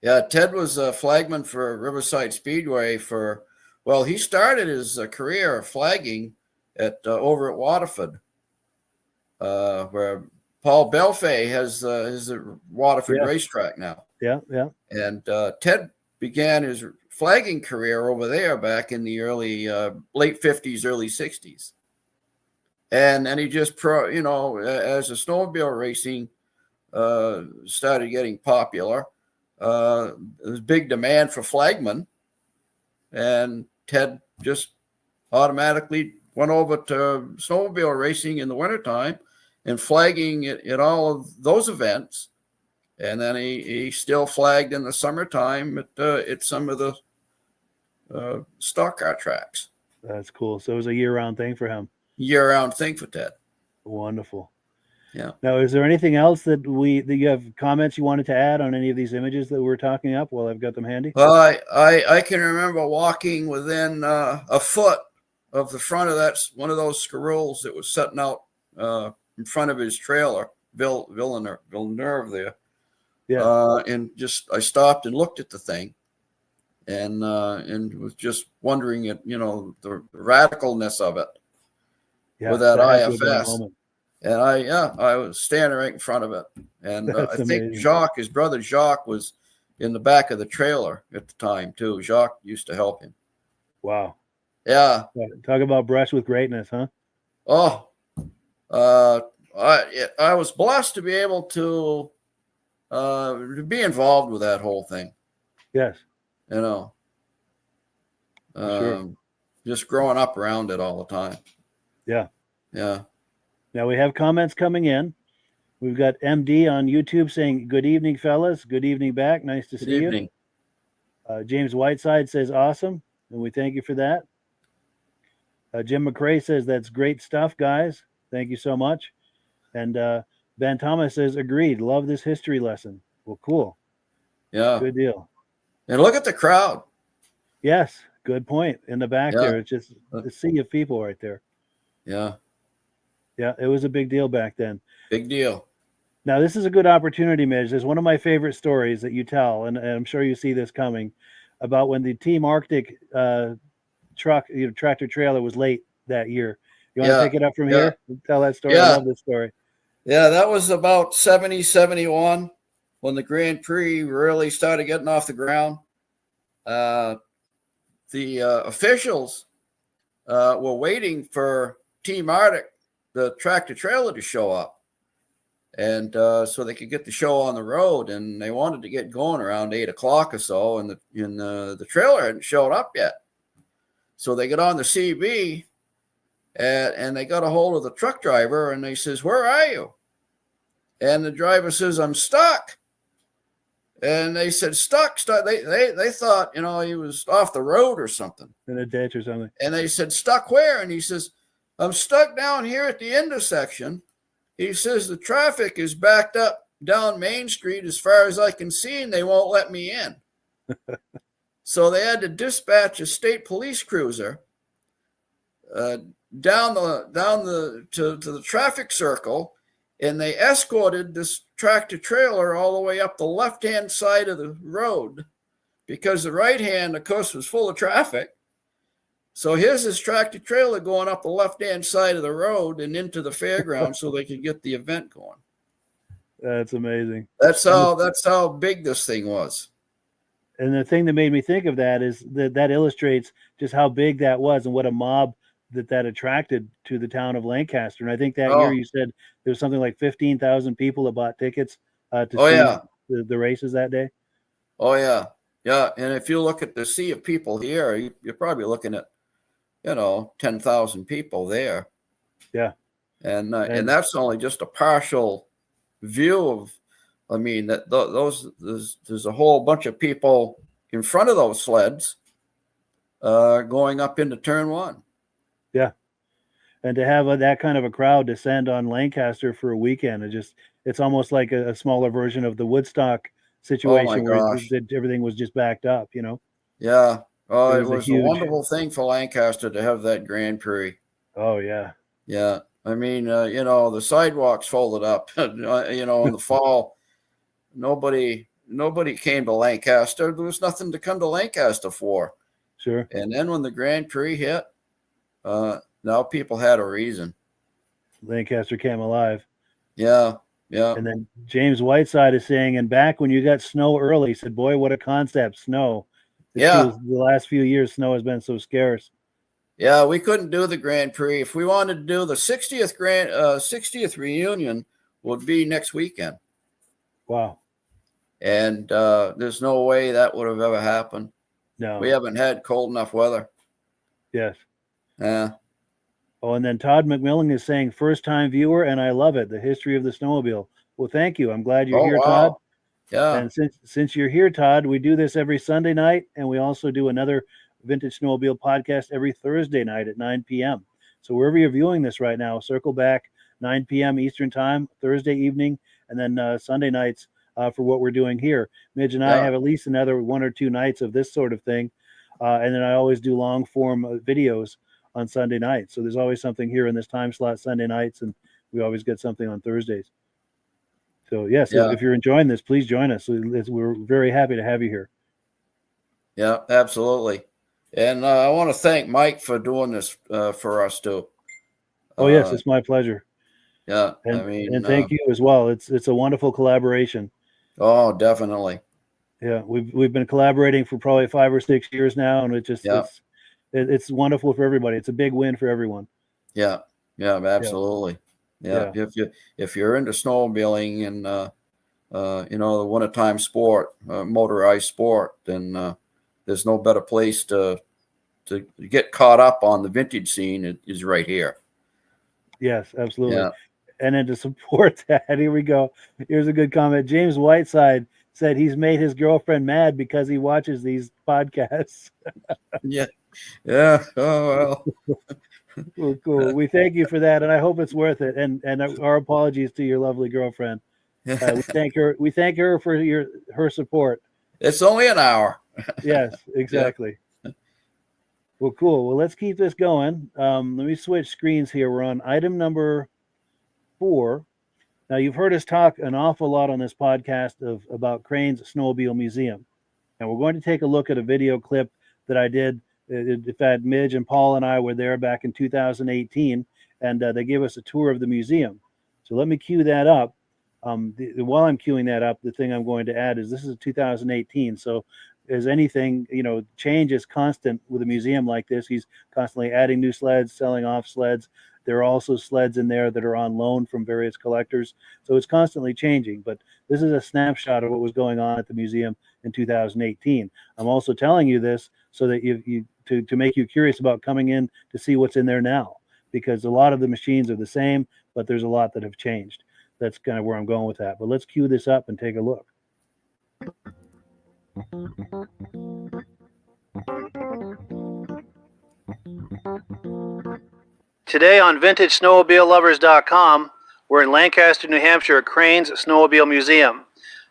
Yeah, Ted was a flagman for Riverside Speedway he started his career flagging over at Waterford, where Paul Belfay has the Waterford racetrack now. Yeah. And Ted began his flagging career over there back in the late 50s, early 60s. And he just as the snowmobile racing started getting popular, there was big demand for flagmen, and Ted just automatically went over to snowmobile racing in the wintertime and flagging at all of those events. And then he still flagged in the summertime at some of the stock car tracks. That's cool. So it was a year-round thing for him. Year-round thing for Ted. Wonderful. Yeah. Now, is there anything else that you have comments you wanted to add on any of these images that we're talking up while I've got them handy? Well, I can remember walking within a foot of the front of one of those scarules that was setting out in front of his trailer, Villeneuve there. Yeah. And I stopped and looked at the thing, and was just wondering at the radicalness of it with that IFS. And I was standing right in front of it, and I think Jacques, his brother Jacques, was in the back of the trailer at the time too. Jacques used to help him. Wow. Yeah. Talk about brush with greatness, huh? Oh, I was blessed to be able to be involved with that whole thing. Yes. Sure. Just growing up around it all the time. Yeah. Yeah. Now we have comments coming in. We've got MD on YouTube saying, "Good evening, fellas. Good evening back. Nice to see you." James Whiteside says, "Awesome," and we thank you for that. Jim McCrae says, "That's great stuff, guys. Thank you so much." And Ben Thomas says, "Agreed. Love this history lesson." Well, cool. Yeah. Good deal. And look at the crowd. Yes. Good point. In the back there, it's just a sea of people right there. Yeah. Yeah, it was a big deal back then. Big deal. Now, this is a good opportunity, Midge. There's one of my favorite stories that you tell, and I'm sure you see this coming, about when the Team Arctic tractor trailer was late that year. You want to pick it up from here and tell that story? I love this story. Yeah, that was about 70, 71 when the Grand Prix really started getting off the ground. The officials were waiting for Team Arctic, the tractor trailer, to show up, and so they could get the show on the road. And they wanted to get going around 8 o'clock or so, and the trailer hadn't showed up yet. So they get on the CB, and they got a hold of the truck driver, and they says, "Where are you?" And the driver says, "I'm stuck." And they said, stuck. They thought, he was off the road or something. In a ditch or something. And they said, "Stuck where?" And he says, "I'm stuck down here at the intersection." He says, "The traffic is backed up down Main Street as far as I can see, and they won't let me in." So they had to dispatch a state police cruiser down to the traffic circle, and they escorted this tractor trailer all the way up the left-hand side of the road, because the right hand, of course, was full of traffic. So here's this tractor trailer going up the left-hand side of the road and into the fairground so they could get the event going. That's amazing. That's how big this thing was. And the thing that made me think of that is that illustrates just how big that was and what a mob that attracted to the town of Lancaster. And I think that year Oh, you said there was something like 15,000 people that bought tickets to oh see yeah. the races that day. Oh yeah. Yeah. And if you look at the sea of people here, you're probably looking at, 10,000 people there. Yeah. And And that's only just a partial view of, I mean, that there's a whole bunch of people in front of those sleds going up into turn one. yeah. And to have that kind of a crowd descend on Lancaster for a weekend, it's almost like a smaller version of the Woodstock Oh my situation where gosh. everything was just backed up, Yeah. Oh, It it was a was a huge, wonderful thing for Lancaster to have that Grand Prix. oh yeah. Yeah. I mean, the sidewalks folded up, in the fall, nobody came to Lancaster. There was nothing to come to Lancaster for. Sure. And then when the Grand Prix hit, now people had a reason. Lancaster came alive. Yeah. Yeah. And then James Whiteside is saying, and back when you got snow early, he said, boy, what a concept, snow. It's Yeah. true. The last few years, snow has been so scarce. Yeah. We couldn't do the Grand Prix. If we wanted to do the 60th reunion would be next weekend. Wow. And there's no way that would have ever happened. No. We haven't had cold enough weather. Yes. Yeah. Oh, and then Todd McMillan is saying, first time viewer, and I love it. The history of the snowmobile. Well, thank you. I'm glad you're Oh, here, wow. Todd. Yeah. And since you're here, Todd, we do this every Sunday night, and we also do another Vintage Snowmobile podcast every Thursday night at 9 p.m. So wherever you're viewing this right now, circle back 9 p.m. Eastern time, Thursday evening, and then Sunday nights for what we're doing here. Midge and I Yeah. have at least another 1 or 2 nights of this sort of thing. And then I always do long form videos on Sunday nights. So there's always something here in this time slot Sunday nights, and we always get something on Thursdays. So yes, Yeah. if you're enjoying this, please join us. We're very happy to have you here. Yeah, absolutely. And I want to thank Mike for doing this for us too. Oh yes, it's my pleasure. Yeah, And I mean, and thank you as well. It's a wonderful collaboration. Oh, definitely. Yeah, we've been collaborating for probably 5 or 6 years now, and it's wonderful for everybody. It's a big win for everyone. Yeah, yeah, absolutely. Yeah, if you're into snowmobiling and the wintertime sport, motorized sport, then there's no better place to get caught up on the vintage scene is right here. Yes, absolutely. Yeah. And then to support that, here we go. Here's a good comment. James Whiteside said he's made his girlfriend mad because he watches these podcasts. Yeah. Yeah. Oh well. Cool. We thank you for that, and I hope it's worth it. And our apologies to your lovely girlfriend. We thank her. We thank her for her support. It's only an hour. Yes, exactly. Well, cool. Well, let's keep this going. Let me switch screens here. We're on item number 4. Now, you've heard us talk an awful lot on this podcast about Crane's Snowmobile Museum, and we're going to take a look at a video clip that I did. In fact, Midge and Paul and I were there back in 2018, and they gave us a tour of the museum. So let me cue that up. While I'm queuing that up, the thing I'm going to add is this is 2018. So as anything, change is constant with a museum like this. He's constantly adding new sleds, selling off sleds. There are also sleds in there that are on loan from various collectors. So it's constantly changing. But this is a snapshot of what was going on at the museum in 2018. I'm also telling you this so that to make you curious about coming in to see what's in there now, because a lot of the machines are the same, but there's a lot that have changed. That's kind of where I'm going with that. But let's cue this up and take a look. Today on VintageSnowmobileLovers.com, we're in Lancaster, New Hampshire at Crane's Snowmobile Museum.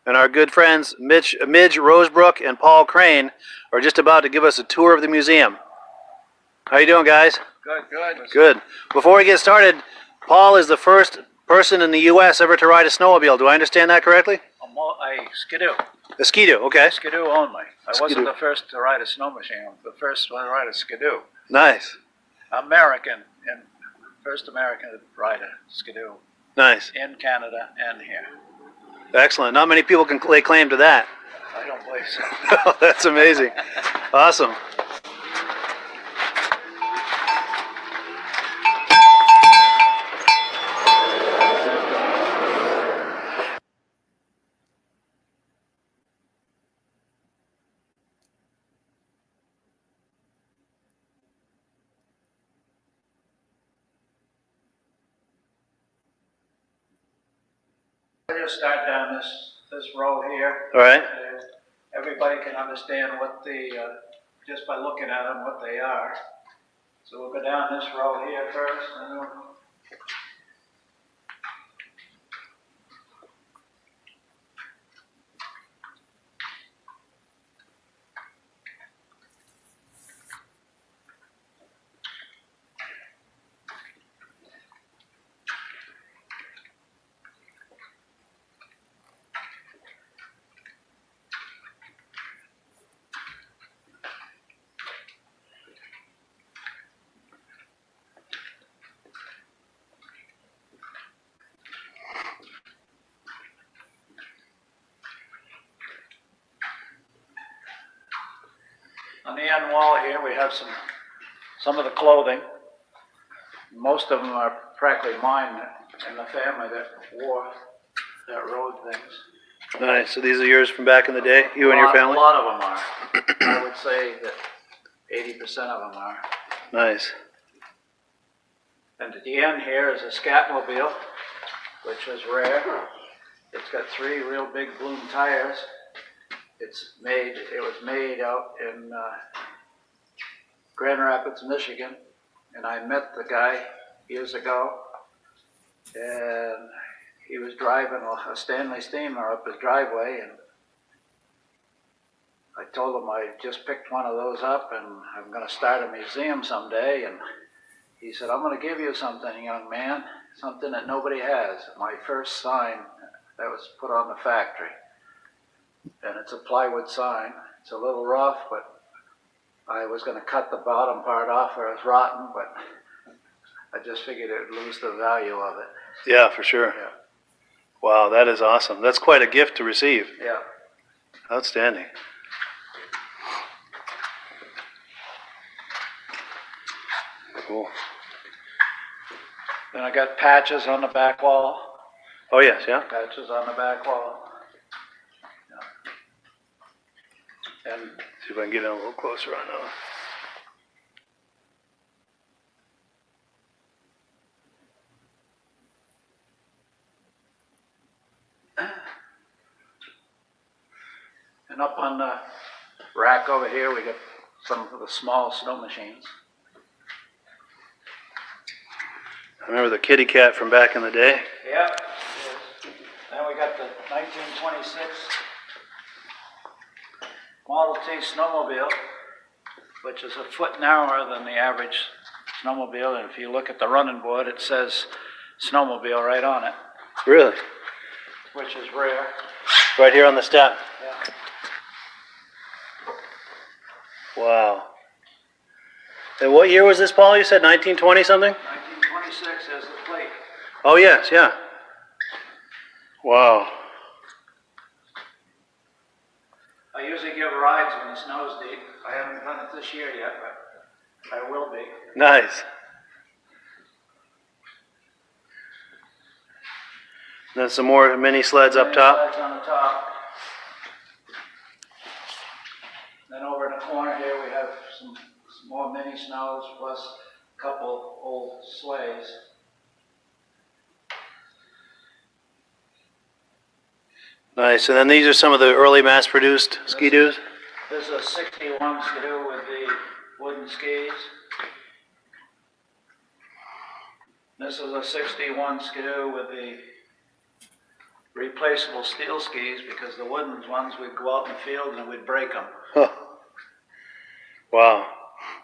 And our good friends Midge Rosebrook and Paul Crane are just about to give us a tour of the museum. How you doing, guys? Good. Before we get started, Paul is the first person in the U.S. ever to ride a snowmobile. Do I understand that correctly? I skidoo. A skidoo, okay. Skidoo only. I Skidoo. wasn't the first to ride a snow machine. I was the first one to ride a skidoo. Nice. American, and first American to ride a skidoo Nice. in Canada and here. Excellent. Not many people can lay claim to that. I don't believe so. That's amazing. Awesome. I'll just start down this row here. All right. Everybody can understand what just by looking at them, what they are. So we'll go down this row here first, and then on the end wall here, we have some of the clothing. Most of them are practically mine and the family that rode things. Nice. So these are yours from back in the day, you and your family? A lot of them are. I would say that 80% of them are. Nice. And at the end here is a Scatmobile, which is rare. It's got 3 real big bloom tires. It was made out in Grand Rapids, Michigan, and I met the guy years ago, and he was driving a Stanley steamer up his driveway, and I told him I just picked one of those up and I'm going to start a museum someday, and he said, I'm going to give you something, young man, something that nobody has. My first sign that was put on the factory. And it's a plywood sign. It's a little rough, but I was going to cut the bottom part off where it was rotten, but I just figured it would lose the value of it. Yeah, for sure. Yeah. Wow, that is awesome. That's quite a gift to receive. Yeah. Outstanding. Cool. Then I got patches on the back wall. Oh, yes, yeah. Patches on the back wall. Yeah. And See if I can get in a little closer on those. And up on the rack over here, we got some of the small snow machines. I remember the kitty cat from back in the day. Yeah. Then we got the 1926 Model T snowmobile, which is a foot narrower than the average snowmobile. And if you look at the running board, it says snowmobile right on it, Really? which is rare. Right here on the step. Yeah. Wow. And what year was this, Paul? You said 1920 something? 1926 is the plate. Oh, yes, yeah. Wow. I usually give rides when the snow's deep. I haven't done it this year yet, but I will be. Nice. Then some more mini sleds up top. Sleds on the top. Then over in the corner here, we have some more mini snows plus a couple old sleighs. Nice. And then these are some of the early mass-produced ski-doos? This is a 61 Skidoo with the wooden skis. This is a 61 Skidoo with the replaceable steel skis, because the wooden ones we'd go out in the field and we'd break them. Huh. Wow.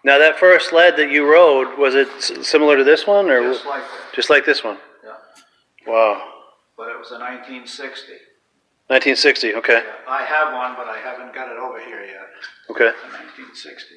Now that first sled that you rode, was it similar to this one, or Just like that. just like this one? Yeah. Wow. But it was a 1960. 1960. Okay. Yeah. I have one, but I haven't got it over here yet. Okay. It's a 1960.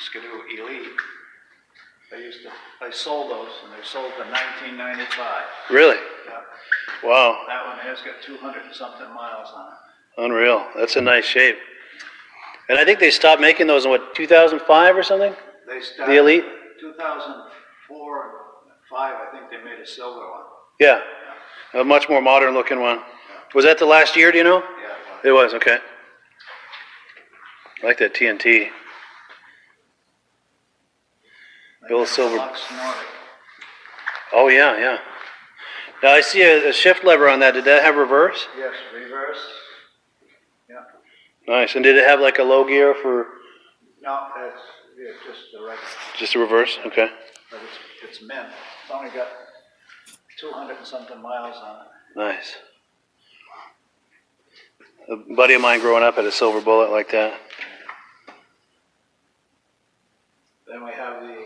Skidoo Elite. I sold those, and they sold for $19.95. Really? Yeah. Wow. That one has got 200 and something miles on it. Unreal. That's a nice shape. And I think they stopped making those in what, 2005 or something? They started The Elite? 2004 and 5, I think they made a silver one. Yeah. A much more modern looking one. Was that the last year, do you know? Yeah. It was, okay. I like that TNT. Bill Silver. Lux Nordic. Oh, yeah, yeah. Now I see a shift lever on that. Did that have reverse? Yes, reverse. Yeah. Nice. And did it have like a low gear for No, it's just the regular. just a reverse? Okay. But it's mint. It's only got 200 and something miles on it. Nice. A buddy of mine growing up had a silver bullet like that. Then we have the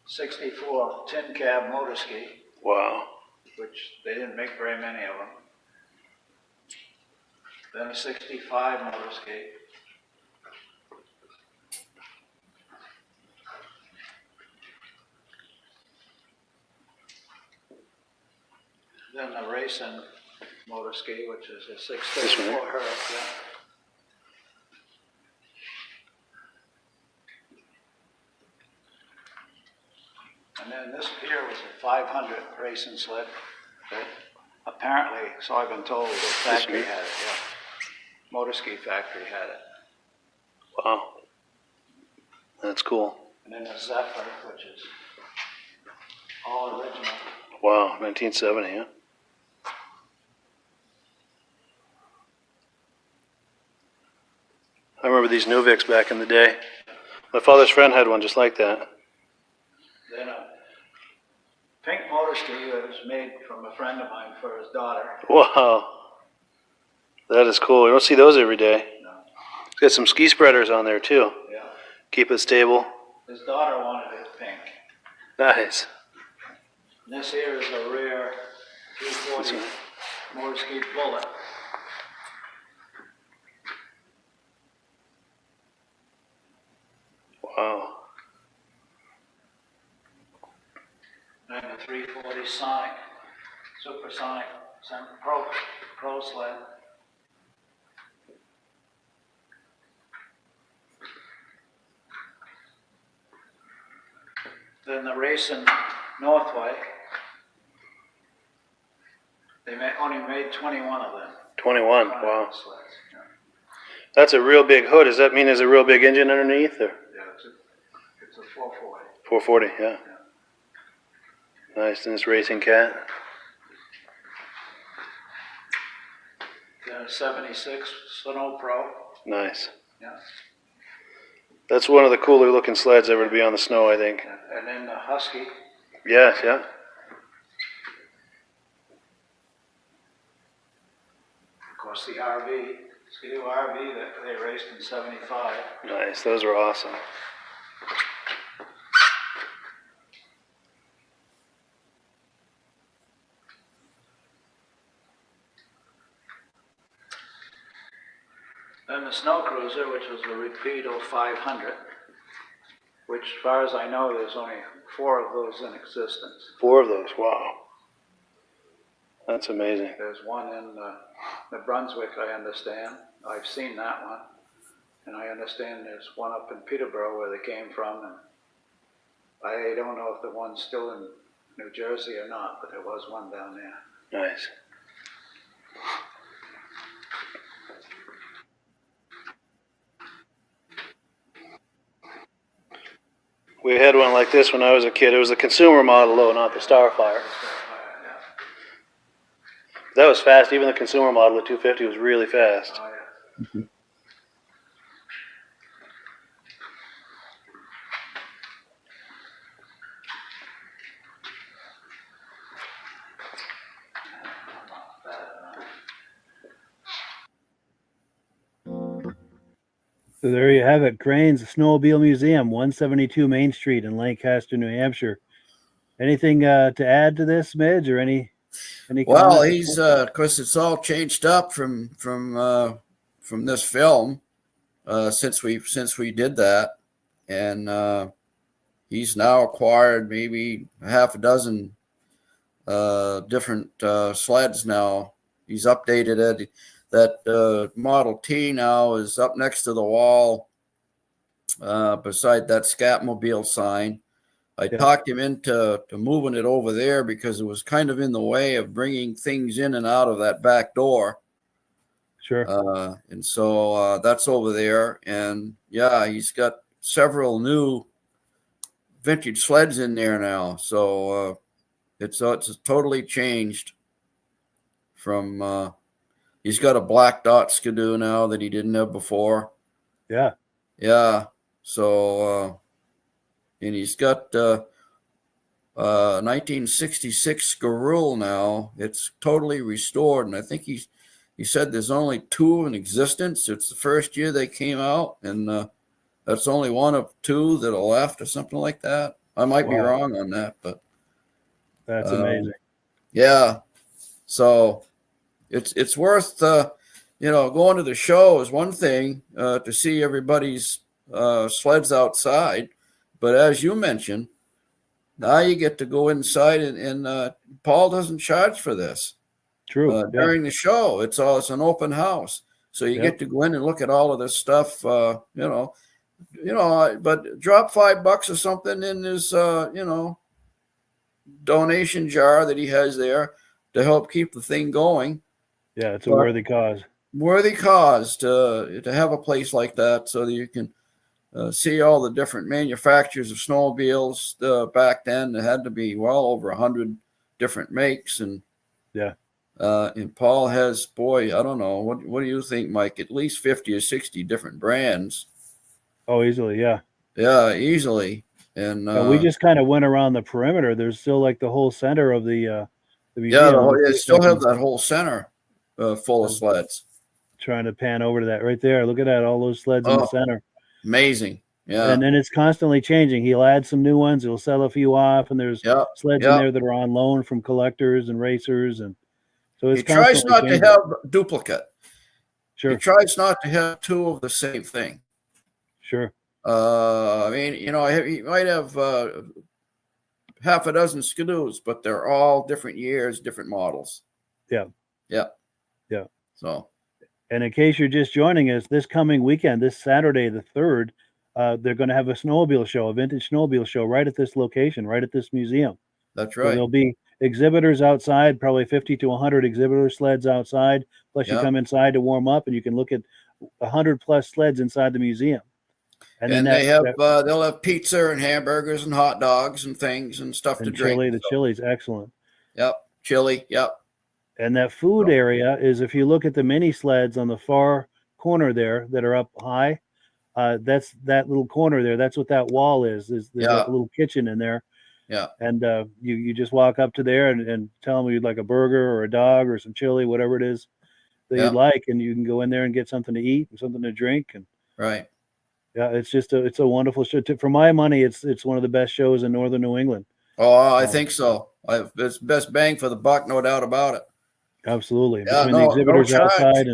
64 tin cab motor ski, Wow. which they didn't make very many of them. Then a 65 motor ski. Then the racing motor ski, which is a 634 Herc. Yeah. And then this here was a 500 racing sled. That apparently, so I've been told, the factory had it. Yeah, motor ski factory had it. Wow. That's cool. And then the Zephyr, which is all original. Wow. 1970, yeah. I remember these Nuvics back in the day. My father's friend had one just like that. Then a pink motor ski that was made from a friend of mine for his daughter. Wow. That is cool. You don't see those every day. No. It's got some ski spreaders on there too. Yeah. Keep it stable. His daughter wanted it pink. Nice. And this here is a rare 340 motor ski bullet. Wow. And the 340 Sonic, Supersonic, Pro sled. Then the racing Northway. They only made 21 of them. 21. 21 Wow. sleds. Yeah. That's a real big hood. Does that mean there's a real big engine underneath? Or Yeah, it's a 440. 440, yeah. Nice. And this racing cat. Then a 76 Snow Pro. Nice. Yeah. That's one of the cooler looking sleds ever to be on the snow, I think. And then the Husky. Yes, yeah. Of course, the RV, Skidoo RV that they raced in 75. Nice. Those are awesome. Then the Snow Cruiser, which was the Rapido 500, which, as far as I know, there's only 4 of those in existence. 4 of those. Wow. That's amazing. There's one in New Brunswick, I understand. I've seen that one. And I understand there's one up in Peterborough where they came from. And I don't know if the one's still in New Jersey or not, but there was one down there. Nice. We had one like this when I was a kid. It was a consumer model, though, not the Starfire. That was fast. Even the consumer model, the 250, was really fast. Oh, yeah. So there you have it. Crane's Snowmobile Museum, 172 Main Street in Lancaster, New Hampshire. Anything to add to this, Midge, or any Well, comments? he's of course it's all changed up from this film since we did that. and he's now acquired maybe half a dozen different sleds now. He's updated it. That Model T now is up next to the wall beside that Scatmobile sign. I talked him into moving it over there because it was kind of in the way of bringing things in and out of that back door. Sure. And so that's over there. And yeah, he's got several new vintage sleds in there now. So it's totally changed from he's got a black dot Skidoo now that he didn't have before. Yeah. Yeah. So and he's got 1966 Scarul now. It's totally restored, and I think he said there's only 2 in existence. It's the first year they came out, and that's only one of 2 that are left, or something like that. I might be wrong on that, but that's amazing. Yeah, so it's worth going to the show is one thing to see everybody's sleds outside, but as you mentioned, now you get to go inside, and Paul doesn't charge for this. True. During the show, it's an open house, so you get to go in and look at all of this stuff. But drop $5 or something in his donation jar that he has there to help keep the thing going. Yeah, it's a worthy cause. Worthy cause to have a place like that, so that you can see all the different manufacturers of snowmobiles. Back then, there had to be well over 100 different makes, and and Paul has, boy, I don't know, what do you think, Mike? At least 50 or 60 different brands. Oh, easily, yeah. Yeah, easily. And we just kind of went around the perimeter. There's still like the whole center of the museum. Yeah, they still have that whole center full of sleds. Trying to pan over to that right there. Look at that, all those sleds in the center. Amazing. Yeah. And then it's constantly changing. He'll add some new ones. He'll sell a few off, and there's sleds in there that are on loan from collectors and racers, and so it's. He tries not to have duplicate. Sure. He tries not to have 2 of the same thing. Sure. I mean, he might have half a dozen Skidoos, but they're all different years, different models. Yeah. Yeah. Yeah. So. And in case you're just joining us, this coming weekend, this Saturday, the 3rd, they're going to have a snowmobile show, a vintage snowmobile show right at this location, right at this museum. That's right. So there'll be exhibitors outside, probably 50 to 100 exhibitor sleds outside. Plus you come inside to warm up, and you can look at 100 plus sleds inside the museum. And then they'll have pizza and hamburgers and hot dogs and things and stuff to drink. The chili's excellent. Yep. Chili. Yep. And that food area is, if you look at the mini sleds on the far corner there that are up high, that's that little corner there. That's what that wall is. There's a little kitchen in there. Yeah. And you just walk up to there and tell them you'd like a burger or a dog or some chili, whatever it is that you'd like, and you can go in there and get something to eat and something to drink. And right. Yeah, it's a wonderful show. For my money, it's one of the best shows in northern New England. Oh, I think so. It's best bang for the buck, no doubt about it. Absolutely. Yeah, between the exhibitors outside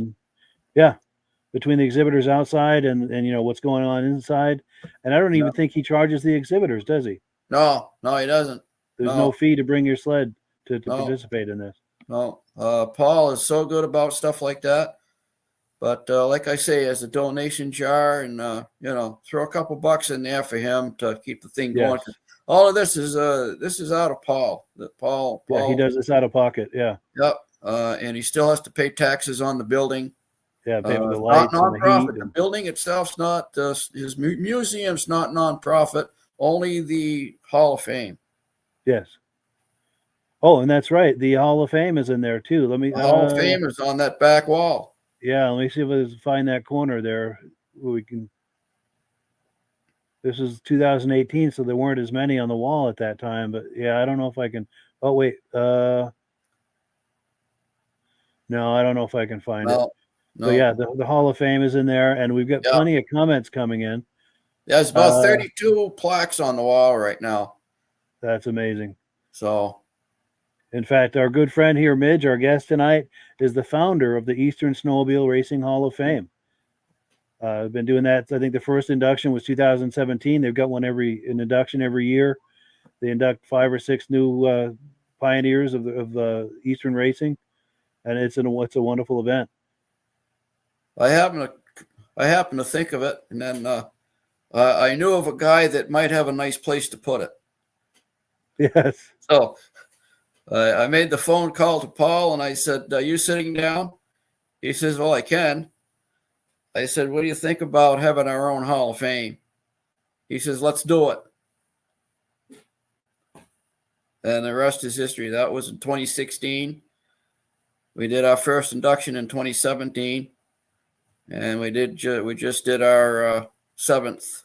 between the exhibitors outside and what's going on inside. And I don't even think he charges the exhibitors, does he? No, he doesn't. There's no fee to bring your sled to participate in this. No. Paul is so good about stuff like that. But like I say, as a donation jar, and throw a couple bucks in there for him to keep the thing going. All of this is out of Paul. Paul. Yeah, he does this out of pocket. Yeah. Yep. And he still has to pay taxes on the building. Yeah, pay for the lights and the heat. The building itself's not. His museum's not nonprofit. Only the Hall of Fame. Yes. Oh, and that's right. The Hall of Fame is in there too. The Hall of Fame is on that back wall. Yeah, let me see if I can find that corner there. We can. This is 2018, so there weren't as many on the wall at that time. But yeah, I don't know if I can. Oh wait, no, I don't know if I can find it. No. So yeah, the Hall of Fame is in there, and we've got plenty of comments coming in. There's about 32 plaques on the wall right now. That's amazing. So. In fact, our good friend here, Midge, our guest tonight, is the founder of the Eastern Snowmobile Racing Hall of Fame. I've been doing that. I think the first induction was 2017. They've got an induction every year. They induct 5 or 6 new pioneers of Eastern racing, and it's a wonderful event. I happen to think of it, and then I knew of a guy that might have a nice place to put it. Yes. So I made the phone call to Paul, and I said, "Are you sitting down?" He says, "Well, I can." I said, "What do you think about having our own Hall of Fame?" He says, "Let's do it." And the rest is history. That was in 2016. We did our first induction in 2017, and we just did our 7th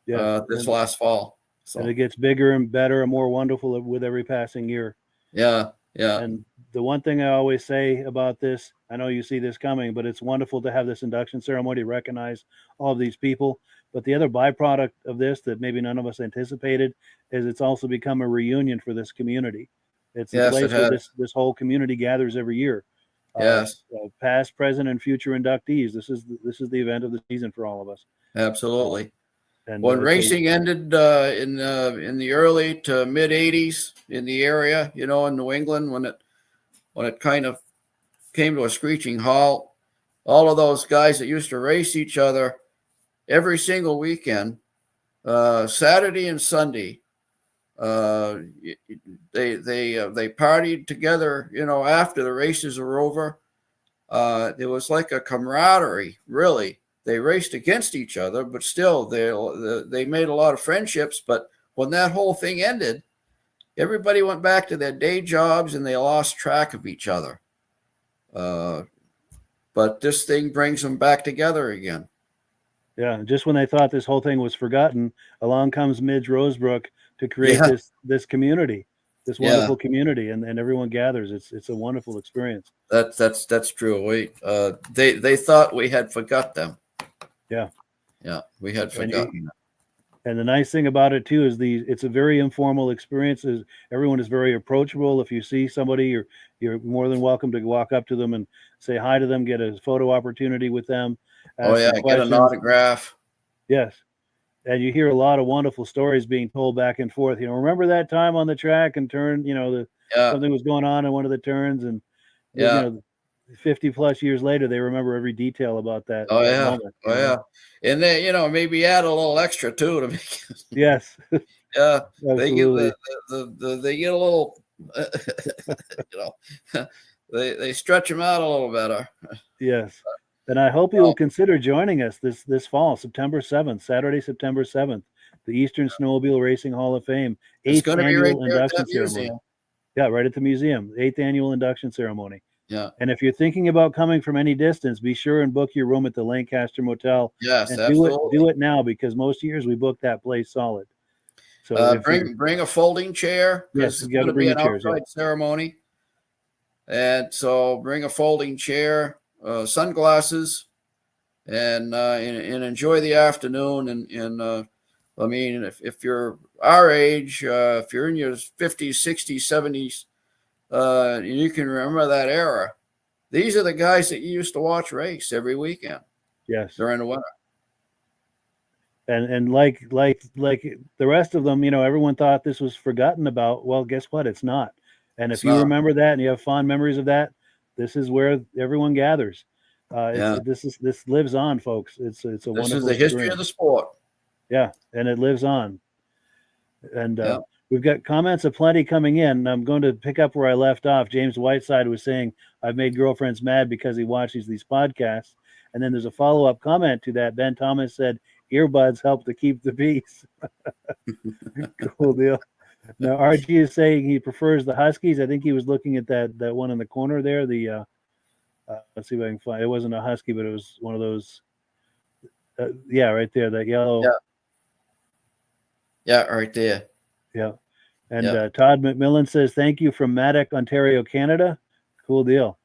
this last fall. So. And it gets bigger and better and more wonderful with every passing year. Yeah. And the one thing I always say about this, I know you see this coming, but it's wonderful to have this induction ceremony to recognize all of these people. But the other byproduct of this that maybe none of us anticipated is it's also become a reunion for this community. It's a place where this whole community gathers every year. Yes. Past, present, and future inductees. This is the event of the season for all of us. Absolutely. And when racing ended in the early to mid 80s in the area, in New England, when it kind of came to a screeching halt, all of those guys that used to race each other every single weekend, Saturday and Sunday, they partied together, after the races were over. It was like a camaraderie, really. They raced against each other, but still they made a lot of friendships. But when that whole thing ended, everybody went back to their day jobs and they lost track of each other. But this thing brings them back together again. Yeah, just when they thought this whole thing was forgotten, along comes Midge Rosebrook to create this community, this wonderful community, and everyone gathers. It's a wonderful experience. That's true. They thought we had forgot them. Yeah, we had forgotten. And the nice thing about it too is it's a very informal experience. Everyone is very approachable. If you see somebody, you're more than welcome to walk up to them and say hi to them, get a photo opportunity with them. Get an autograph. Yes. And you hear a lot of wonderful stories being told back and forth. Remember that time on the track and turn, something was going on in one of the turns, and 50 plus years later, they remember every detail about that. Moment, and then maybe add a little extra too to make it. Yes. Yeah, absolutely. They get a little, they stretch them out a little better. Yes. And I hope you will consider joining us this fall, September 7th, Saturday, September 7th, the Eastern Snowmobile Racing Hall of Fame, 8th annual induction ceremony. Yeah, right at the museum, 8th annual induction ceremony. Yeah. And if you're thinking about coming from any distance, be sure and book your room at the Lancaster Motel. Yes, and absolutely. Do it now, because most years we book that place solid. So bring a folding chair. Yes, it's going to be an outside ceremony. And so bring a folding chair, sunglasses, and enjoy the afternoon. And I mean, if you're our age, if you're in your 50s, 60s, 70s, you can remember that era. These are the guys that you used to watch race every weekend. Yes, during the winter. And like the rest of them, everyone thought this was forgotten about. Well, guess what? It's not. And if you remember that and you have fond memories of that, this is where everyone gathers. This lives on, folks. It's a wonderful. This is the history of the sport. Yeah, and it lives on. And we've got comments aplenty coming in. I'm going to pick up where I left off. James Whiteside was saying, "I've made girlfriends mad because he watches these podcasts." And then there's a follow-up comment to that. Ben Thomas said, "Earbuds help to keep the peace." Cool deal. Now RG is saying he prefers the Huskies. I think he was looking at that one in the corner there. The let's see if I can find. It wasn't a Husky, but it was one of those. Yeah, right there, that yellow. Yeah, right there. Yeah. And Todd McMillan says, "Thank you from Maddock, Ontario, Canada." Cool deal.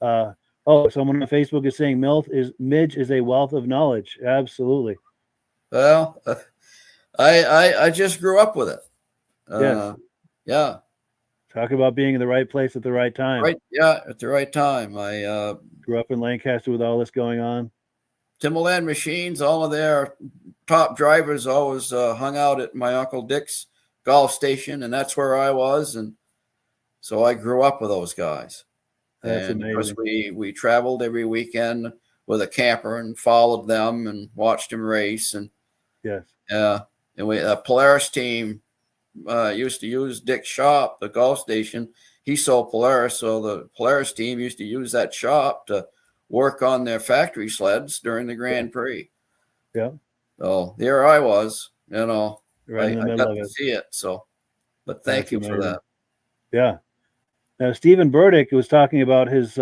Someone on Facebook is saying Midge is a wealth of knowledge. Absolutely. Well, I just grew up with it. Yes. Yeah. Talk about being in the right place at the right time. Right. Yeah, at the right time. I grew up in Lancaster with all this going on. Timberland Machines, all of their top drivers always hung out at my Uncle Dick's golf station, and that's where I was. And so I grew up with those guys. That's and of course amazing. we traveled every weekend with a camper and followed them and watched them race. And Yes. and we Polaris team used to use Dick's shop, the golf station. He sold Polaris, so the Polaris team used to use that shop to work on their factory sleds during the Grand Prix. Yeah. So there I was, Right in the I middle got of to it. see it. So, but thank That's you for amazing. that. Yeah. Now, Stephen Burdick was talking about his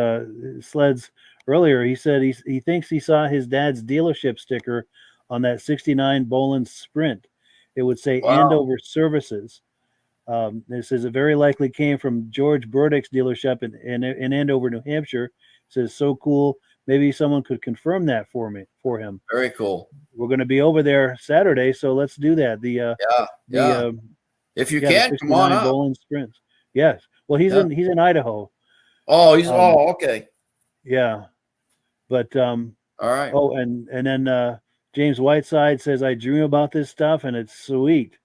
sleds earlier. He said he thinks he saw his dad's dealership sticker on that 69 Bolin Sprint. It would say Wow. Andover Services. It says it very likely came from George Burdick's dealership in Andover, New Hampshire. It says, so cool. Maybe someone could confirm that for him. Very cool. We're going to be over there Saturday, so let's do that. If you the can, come on 69 up. Bolin Sprint. Yes. Well, he's in Idaho. Oh, okay. Yeah. But All right. oh, and then James Whiteside says, I dream about this stuff and it's sweet.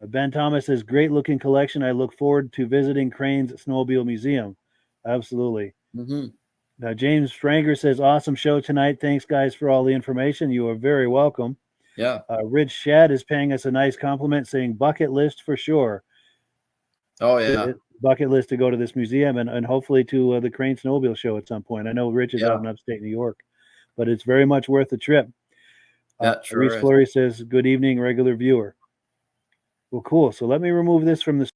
Ben Thomas says, great looking collection. I look forward to visiting Crane's Snowmobile Museum. Absolutely. Mm-hmm. Now, James Franger says, awesome show tonight. Thanks, guys, for all the information. You are very welcome. Yeah. Rich Shad is paying us a nice compliment, saying bucket list for sure. Oh, yeah. Bucket list to go to this museum and hopefully to the Crane Snowmobile show at some point. I know Rich is out in upstate New York, but it's very much worth the trip. That sure Reese is. Fleury says, good evening, regular viewer. Well, cool. So let me remove this from the